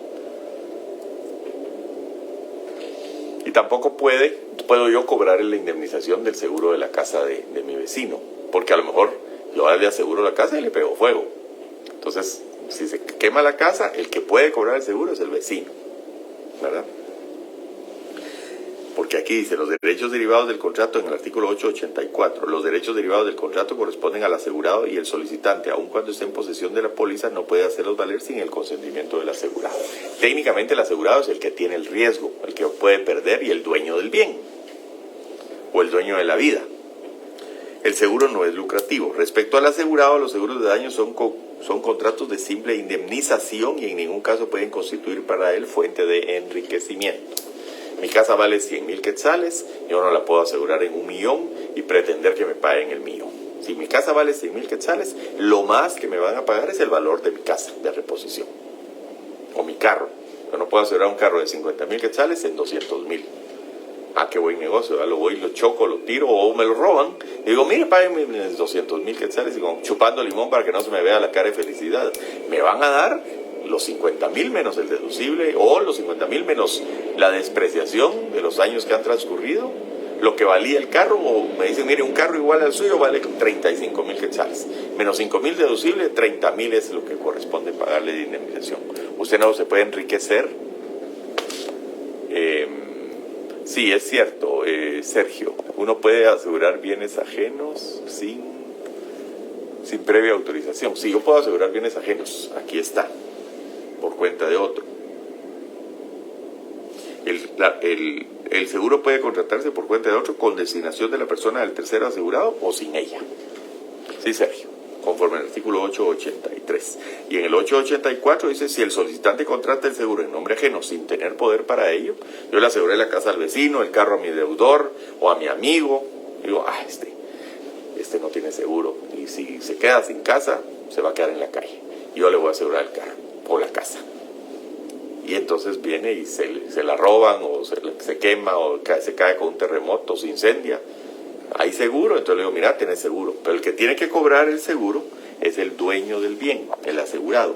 Y tampoco puedo yo cobrarle la indemnización del seguro de la casa de mi vecino, porque a lo mejor yo le aseguro la casa y le pego fuego. Entonces, si se quema la casa, el que puede cobrar el seguro es el vecino, ¿verdad? Porque aquí dice, los derechos derivados del contrato en el artículo 884, los derechos derivados del contrato corresponden al asegurado y el solicitante, aun cuando esté en posesión de la póliza, no puede hacerlos valer sin el consentimiento del asegurado. Técnicamente el asegurado es el que tiene el riesgo, el que puede perder y el dueño del bien, o el dueño de la vida. El seguro no es lucrativo. Respecto al asegurado, los seguros de daño son contratos de simple indemnización y en ningún caso pueden constituir para él fuente de enriquecimiento. Mi casa vale 100,000 quetzales, yo no la puedo asegurar en 1,000,000 y pretender que me paguen el mío. Si mi casa vale 100,000 quetzales, lo más que me van a pagar es el valor de mi casa de reposición. O mi carro. Yo no puedo asegurar un carro de 50,000 quetzales en 200,000. Qué buen negocio, ¿verdad? Lo voy, lo choco, lo tiro o me lo roban. Y digo, mire, páguenme 200,000 quetzales y como chupando limón para que no se me vea la cara de felicidad. Me van a dar los 50,000 menos el deducible o los 50,000 menos la despreciación de los años que han transcurrido, lo que valía el carro, o me dicen, mire, un carro igual al suyo vale 35,000 quetzales, menos 5,000 deducible, 30,000 es lo que corresponde pagarle de indemnización. Usted no se puede enriquecer. Sí, es cierto, Sergio, uno puede asegurar bienes ajenos sin previa autorización. Sí, yo puedo asegurar bienes ajenos, aquí está, por cuenta de otro. El seguro puede contratarse por cuenta de otro con designación de la persona del tercero asegurado o sin ella. Sí, Sergio, conforme al artículo 883. Y en el 884 dice, si el solicitante contrata el seguro en nombre ajeno sin tener poder para ello, yo le aseguré la casa al vecino, el carro a mi deudor o a mi amigo, Digo, este no tiene seguro, y si se queda sin casa, se va a quedar en la calle. Yo le voy a asegurar el carro o la casa. Y entonces viene y se la roban, o se quema, o se cae con un terremoto, se incendia. Hay seguro, entonces le digo, mira, tienes seguro. Pero el que tiene que cobrar el seguro es el dueño del bien, el asegurado.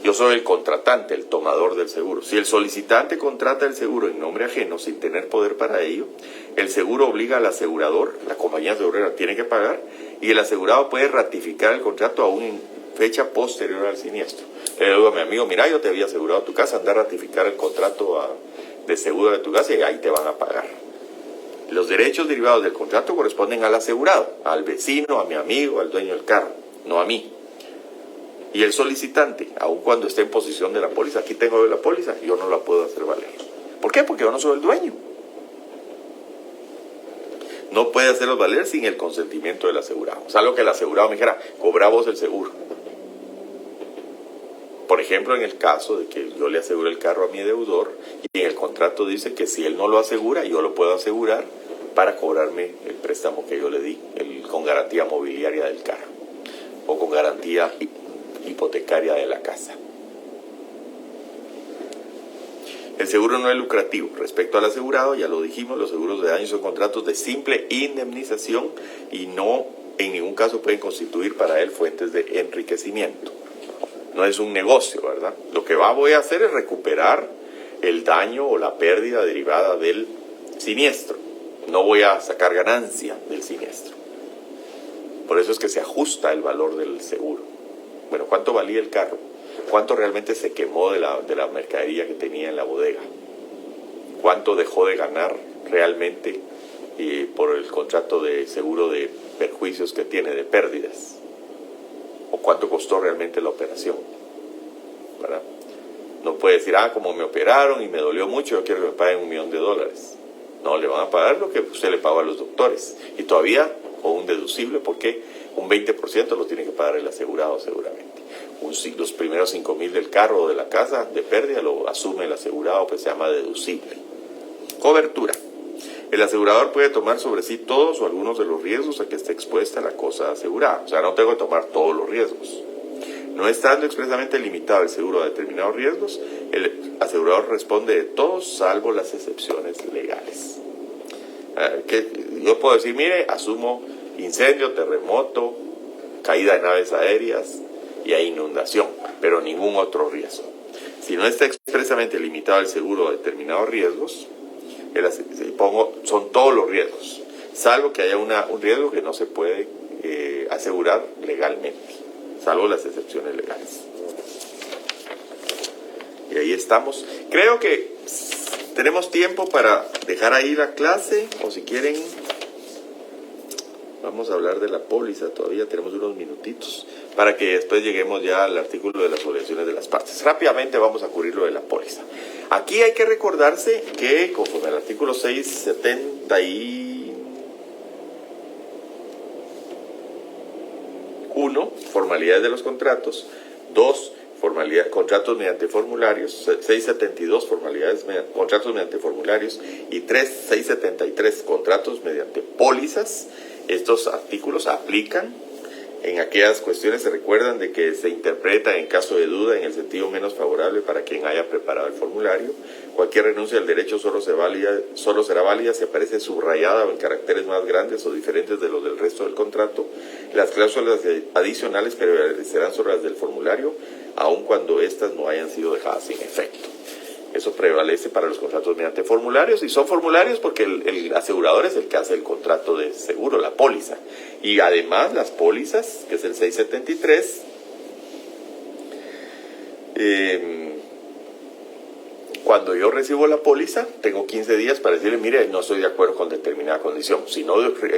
Yo soy el contratante, el tomador del seguro. Si el solicitante contrata el seguro en nombre ajeno sin tener poder para ello, el seguro obliga al asegurador, la compañía asegurera tiene que pagar, y el asegurado puede ratificar el contrato aún en fecha posterior al siniestro. Le digo a mi amigo, mira, yo te había asegurado tu casa, anda a ratificar el contrato de seguro de tu casa y ahí te van a pagar. Los derechos derivados del contrato corresponden al asegurado, al vecino, a mi amigo, al dueño del carro, no a mí. Y el solicitante, aun cuando esté en posesión de la póliza, aquí tengo la póliza, yo no la puedo hacer valer. ¿Por qué? Porque yo no soy el dueño. No puede hacerlos valer sin el consentimiento del asegurado. O sea, lo que el asegurado me dijera, cobra vos el seguro. Por ejemplo, en el caso de que yo le asegure el carro a mi deudor, y en el contrato dice que si él no lo asegura, yo lo puedo asegurar para cobrarme el préstamo que yo le di, con garantía mobiliaria del carro, o con garantía hipotecaria de la casa. El seguro no es lucrativo. Respecto al asegurado, ya lo dijimos, los seguros de daños son contratos de simple indemnización y no en ningún caso pueden constituir para él fuentes de enriquecimiento. No es un negocio, ¿verdad? Lo que voy a hacer es recuperar el daño o la pérdida derivada del siniestro. No voy a sacar ganancia del siniestro. Por eso es que se ajusta el valor del seguro. Bueno, ¿cuánto valía el carro? ¿Cuánto realmente se quemó de la mercadería que tenía en la bodega? ¿Cuánto dejó de ganar realmente por el contrato de seguro de perjuicios que tiene, de pérdidas? ¿O cuánto costó realmente la operación? ¿Verdad? No puede decir, como me operaron y me dolió mucho, yo quiero que me paguen $1.000.000. No, le van a pagar lo que usted le pagó a los doctores. Y todavía, o un deducible, porque un 20% lo tiene que pagar el asegurado seguramente. Los primeros 5.000 del carro o de la casa de pérdida lo asume el asegurado, pues se llama deducible. Cobertura. El asegurador puede tomar sobre sí todos o algunos de los riesgos a que esté expuesta la cosa asegurada. O sea, no tengo que tomar todos los riesgos. No estando expresamente limitado el seguro a determinados riesgos, el asegurador responde de todos salvo las excepciones legales. Yo puedo decir, mire, asumo incendio, terremoto, caída de naves aéreas y hay inundación, pero ningún otro riesgo. Si no está expresamente limitado el seguro a determinados riesgos, son todos los riesgos, salvo que haya un riesgo que no se puede asegurar legalmente, salvo las excepciones legales. Y ahí estamos. Creo que tenemos tiempo para dejar ahí la clase, o si quieren, vamos a hablar de la póliza, todavía tenemos unos minutitos, para que después lleguemos ya al artículo de las obligaciones de las partes. Rápidamente vamos a cubrir lo de la póliza. Aquí hay que recordarse que, conforme al artículo 671, formalidades de los contratos, 2, contratos mediante formularios, 672, contratos mediante formularios, y 673, contratos mediante pólizas. Estos artículos aplican en aquellas cuestiones, se recuerdan de que se interpreta en caso de duda en el sentido menos favorable para quien haya preparado el formulario. Cualquier renuncia al derecho solo será válida si aparece subrayada o en caracteres más grandes o diferentes de los del resto del contrato. Las cláusulas adicionales prevalecerán sobre las del formulario, aun cuando éstas no hayan sido dejadas sin efecto. Eso prevalece para los contratos mediante formularios, y son formularios porque el asegurador es el que hace el contrato de seguro, la póliza. Y además las pólizas, que es el 673, cuando yo recibo la póliza, tengo 15 días para decirle, mire, no estoy de acuerdo con determinada condición. Si no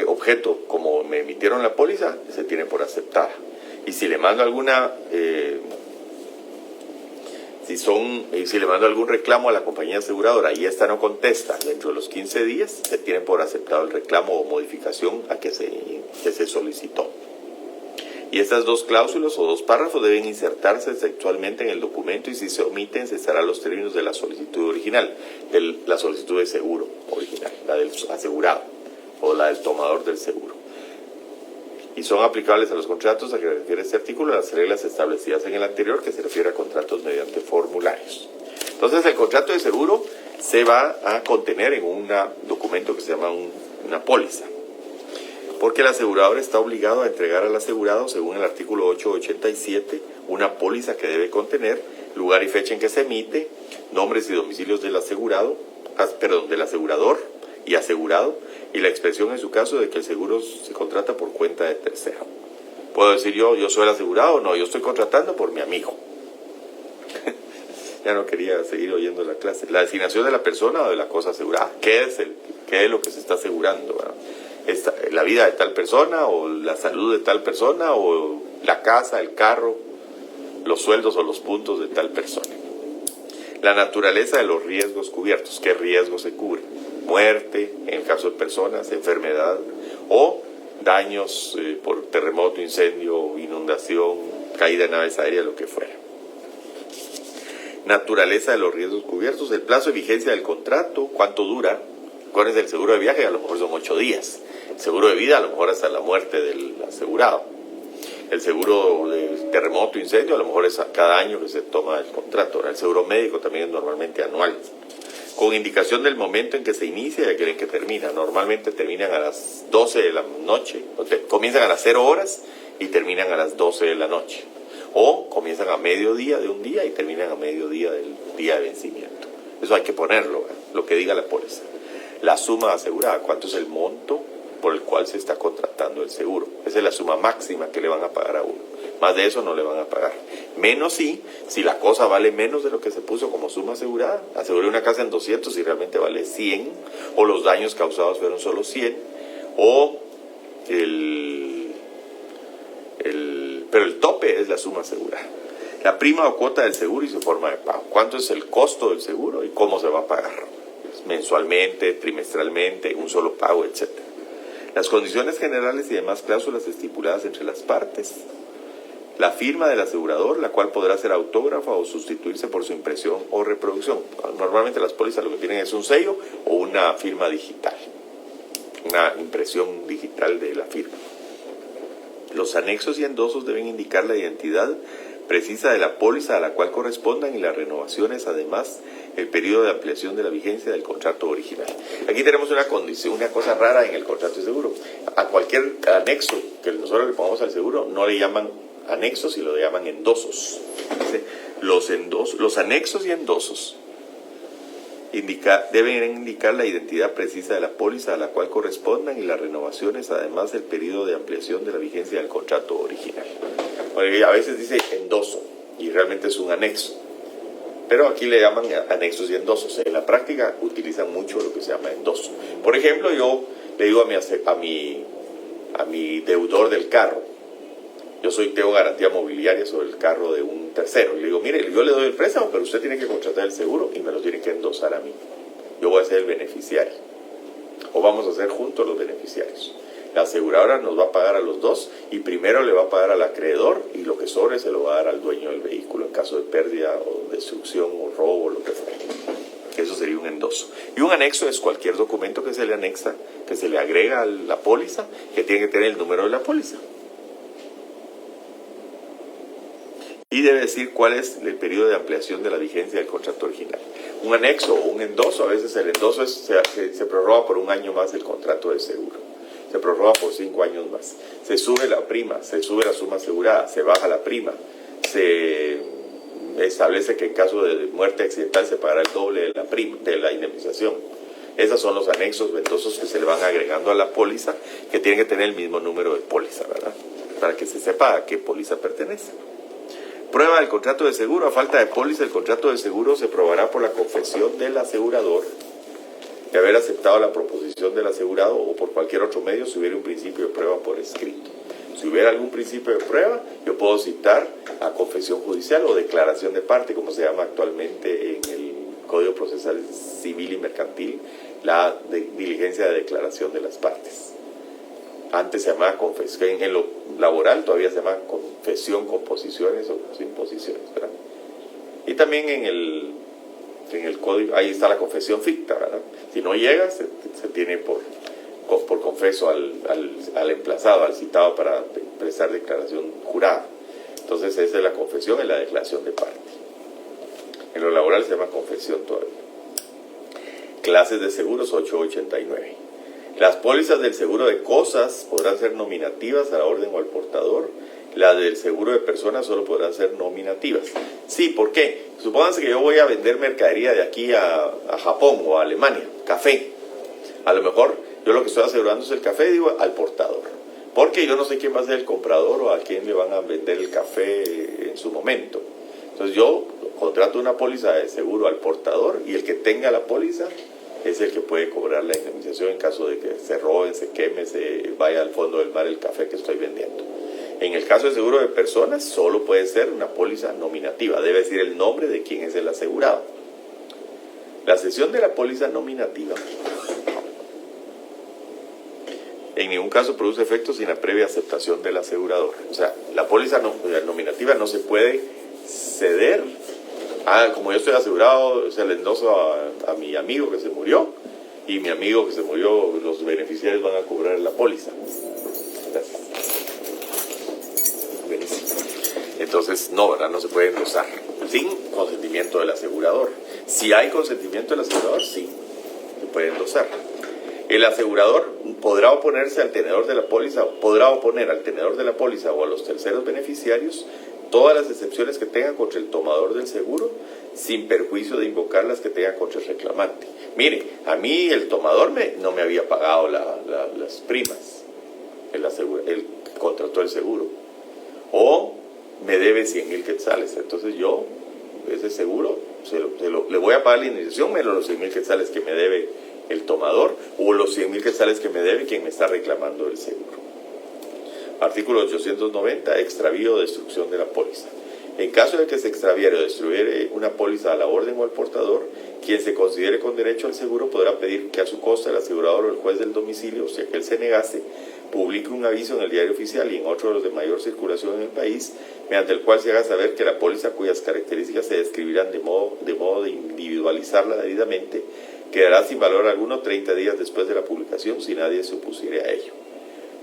objeto como me emitieron la póliza, se tiene por aceptada. Y si le mando si le mando algún reclamo a la compañía aseguradora y esta no contesta dentro de los 15 días, se tiene por aceptado el reclamo o modificación a que se solicitó. Y estas dos cláusulas o dos párrafos deben insertarse textualmente en el documento, y si se omiten, cesarán los términos de la solicitud original, de la solicitud de seguro original, la del asegurado. o la del tomador del seguro. Y son aplicables a los contratos a que refiere este artículo las reglas establecidas en el anterior, que se refiere a contratos mediante formularios. Entonces, el contrato de seguro se va a contener en un documento que se llama una póliza, porque el asegurador está obligado a entregar al asegurado, según el artículo 887, una póliza que debe contener lugar y fecha en que se emite, nombres y domicilios del asegurador y asegurado, y la expresión en su caso de que el seguro se contrata por cuenta de tercero. ¿Puedo decir yo soy el asegurado? No, yo estoy contratando por mi amigo. Ya no quería seguir oyendo la clase. La designación de la persona o de la cosa asegurada. ¿Qué es lo que se está asegurando? ¿La vida de tal persona o la salud de tal persona o la casa, el carro, los sueldos o los puntos de tal persona? La naturaleza de los riesgos cubiertos. ¿Qué riesgos se cubren? Muerte, en el caso de personas, enfermedad o daños por terremoto, incendio, inundación, caída de naves aéreas, lo que fuera. Naturaleza de los riesgos cubiertos, el plazo de vigencia del contrato, cuánto dura. ¿Cuál es el seguro de viaje? A lo mejor son 8 días. El seguro de vida a lo mejor hasta la muerte del asegurado. El seguro de terremoto, incendio, a lo mejor es a cada año que se toma el contrato. El seguro médico también es normalmente anual, con indicación del momento en que se inicia y aquel en que termina. Normalmente terminan a las 12 de la noche, comienzan a las 0 horas y terminan a las 12 de la noche. O comienzan a mediodía de un día y terminan a mediodía del día de vencimiento. Eso hay que ponerlo, lo que diga la póliza. La suma asegurada, ¿cuánto es el monto por el cual se está contratando el seguro? Esa es la suma máxima que le van a pagar a uno. Más de eso no le van a pagar. Menos si la cosa vale menos de lo que se puso como suma asegurada. Aseguré una casa en 200 y realmente vale 100, o los daños causados fueron solo 100, o pero el tope es la suma asegurada. La prima o cuota del seguro y su forma de pago. ¿Cuánto es el costo del seguro y cómo se va a pagar? Mensualmente, trimestralmente, un solo pago, etc. Las condiciones generales y demás cláusulas estipuladas entre las partes. La firma del asegurador, la cual podrá ser autógrafa o sustituirse por su impresión o reproducción. Normalmente las pólizas lo que tienen es un sello o una firma digital, una impresión digital de la firma. Los anexos y endosos deben indicar la identidad precisa de la póliza a la cual correspondan y las renovaciones, además, el periodo de ampliación de la vigencia del contrato original. Aquí tenemos una condición, una cosa rara en el contrato de seguro. A cualquier anexo que nosotros le pongamos al seguro no le llaman anexos y lo llaman endosos. Los anexos y endosos deben indicar la identidad precisa de la póliza a la cual correspondan y las renovaciones, además del periodo de ampliación de la vigencia del contrato original. A veces dice endoso y realmente es un anexo, pero aquí le llaman anexos y endosos. En la práctica utilizan mucho lo que se llama endoso. Por ejemplo, yo le digo a mi deudor del carro, tengo garantía mobiliaria sobre el carro de un tercero. Y le digo, mire, yo le doy el préstamo, pero usted tiene que contratar el seguro y me lo tiene que endosar a mí. Yo voy a ser el beneficiario. O vamos a ser juntos los beneficiarios. La aseguradora nos va a pagar a los dos y primero le va a pagar al acreedor y lo que sobre se lo va a dar al dueño del vehículo en caso de pérdida o destrucción o robo o lo que fuera. Eso sería un endoso. Y un anexo es cualquier documento que se le anexa, que se le agrega a la póliza, que tiene que tener el número de la póliza. Y debe decir cuál es el periodo de ampliación de la vigencia del contrato original. Un anexo o un endoso, a veces el endoso se prorroga por un año más el contrato de seguro. Se prorroga por 5 años más. Se sube la prima, se sube la suma asegurada, se baja la prima, se establece que en caso de muerte accidental se pagará el doble de la prima, de la indemnización. Esos son los anexos o endosos que se le van agregando a la póliza, que tienen que tener el mismo número de póliza, ¿verdad? Para que se sepa a qué póliza pertenece. Prueba del contrato de seguro. A falta de póliza, el contrato de seguro se probará por la confesión del asegurador de haber aceptado la proposición del asegurado o por cualquier otro medio si hubiera un principio de prueba por escrito. Si hubiera algún principio de prueba, yo puedo citar a confesión judicial o declaración de parte, como se llama actualmente en el Código Procesal Civil y Mercantil, la diligencia de declaración de las partes. Antes se llamaba confesión, en lo laboral todavía se llama confesión con posiciones o sin posiciones, ¿verdad? Y también en el código, ahí está la confesión ficta, ¿verdad? Si no llega, se tiene por por confeso al emplazado, al citado para prestar declaración jurada. Entonces esa es la confesión en la declaración de parte. En lo laboral se llama confesión todavía. Clases de seguros 889. Las pólizas del seguro de cosas podrán ser nominativas a la orden o al portador. Las del seguro de personas solo podrán ser nominativas. Sí, ¿por qué? Supónganse que yo voy a vender mercadería de aquí a Japón o a Alemania, café. A lo mejor yo lo que estoy asegurando es el café, digo, al portador. Porque yo no sé quién va a ser el comprador o a quién le van a vender el café en su momento. Entonces yo contrato una póliza de seguro al portador y el que tenga la póliza es el que puede cobrar la indemnización en caso de que se roben, se queme, se vaya al fondo del mar el café que estoy vendiendo. En el caso de seguro de personas, solo puede ser una póliza nominativa. Debe decir el nombre de quién es el asegurado. La cesión de la póliza nominativa en ningún caso produce efectos sin la previa aceptación del asegurador. O sea, la póliza nominativa no se puede ceder. Como yo estoy asegurado, se le endoso a mi amigo que se murió, y mi amigo que se murió, los beneficiarios van a cobrar la póliza. Gracias. Entonces, no, ¿verdad? No se puede endosar sin consentimiento del asegurador. Si hay consentimiento del asegurador, sí, se puede endosar. El asegurador podrá oponerse al tenedor de la póliza, podrá oponer al tenedor de la póliza o a los terceros beneficiarios todas las excepciones que tenga contra el tomador del seguro, sin perjuicio de invocar las que tenga contra el reclamante. Mire, a mí el tomador no me había pagado las primas, él contrató el seguro, o me debe 100,000 quetzales, entonces yo, ese seguro, le voy a pagar la indemnización menos los 100,000 quetzales que me debe el tomador, o los 100,000 quetzales que me debe quien me está reclamando el seguro. Artículo 890, extravío o destrucción de la póliza. En caso de que se extraviere o destruyere una póliza a la orden o al portador, quien se considere con derecho al seguro podrá pedir que a su costa el asegurador o el juez del domicilio, si aquel se negase, publique un aviso en el diario oficial y en otro de los de mayor circulación en el país, mediante el cual se haga saber que la póliza, cuyas características se describirán de modo de individualizarla debidamente, quedará sin valor alguno 30 días después de la publicación si nadie se opusiere a ello.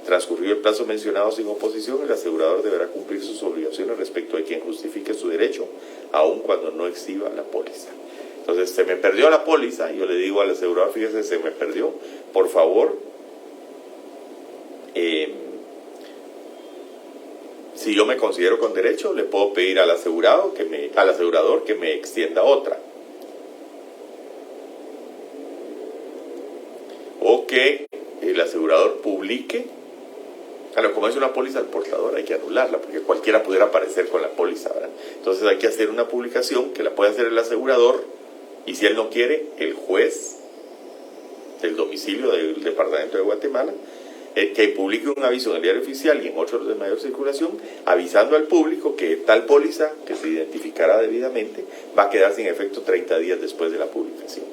Transcurrido el plazo mencionado sin oposición, el asegurador deberá cumplir sus obligaciones respecto de quien justifique su derecho, aun cuando no exhiba la póliza. Entonces, se me perdió la póliza, yo le digo al asegurador, fíjese, se me perdió, por favor, si yo me considero con derecho, le puedo pedir al asegurador que me extienda otra. O que el asegurador publique. Claro, como es una póliza al portador, hay que anularla, porque cualquiera pudiera aparecer con la póliza, ¿verdad? Entonces hay que hacer una publicación que la puede hacer el asegurador, y si él no quiere, el juez del domicilio del Departamento de Guatemala, que publique un aviso en el diario oficial y en otros de mayor circulación, avisando al público que tal póliza, que se identificará debidamente, va a quedar sin efecto 30 días después de la publicación.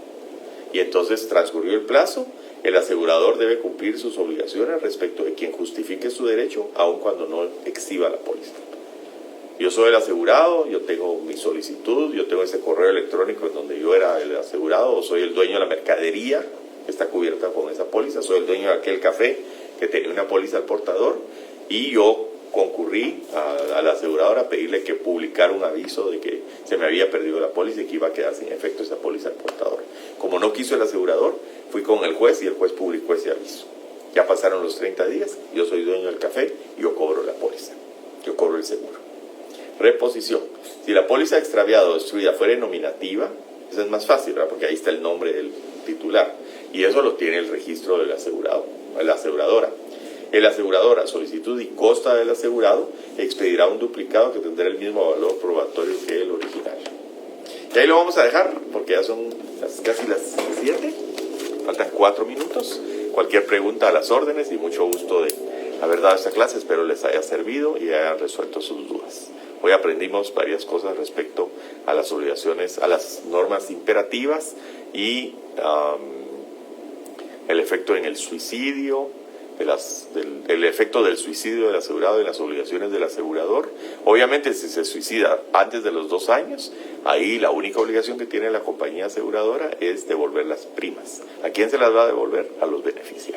Y entonces, transcurrió el plazo, el asegurador debe cumplir sus obligaciones respecto de quien justifique su derecho, aun cuando no exhiba la póliza. Yo soy el asegurado, yo tengo mi solicitud, yo tengo ese correo electrónico en donde yo era el asegurado, o soy el dueño de la mercadería que está cubierta con esa póliza, soy el dueño de aquel café que tenía una póliza al portador, y yo concurrí al asegurador a pedirle que publicara un aviso de que se me había perdido la póliza y que iba a quedar sin efecto esa póliza al portador. Como no quiso el asegurador, fui con el juez y el juez publicó ese aviso. Ya pasaron los 30 días, yo soy dueño del café y yo cobro la póliza, yo cobro el seguro. Reposición. Si la póliza extraviada o destruida fuera nominativa, eso es más fácil, ¿verdad? Porque ahí está el nombre del titular, y eso lo tiene el registro del asegurado, la aseguradora. El asegurador, a solicitud y costa del asegurado, expedirá un duplicado que tendrá el mismo valor probatorio que el original. Y ahí lo vamos a dejar, porque ya son casi las 7, faltan 4 minutos. Cualquier pregunta, a las órdenes, y mucho gusto de haber dado esta clase. Espero les haya servido y hayan resuelto sus dudas. Hoy aprendimos varias cosas respecto a las obligaciones, a las normas imperativas y el efecto en el suicidio, el efecto del suicidio del asegurado y las obligaciones del asegurador. Obviamente, si se suicida antes de los 2 años, ahí la única obligación que tiene la compañía aseguradora es devolver las primas. ¿A quién se las va a devolver? A los beneficiarios.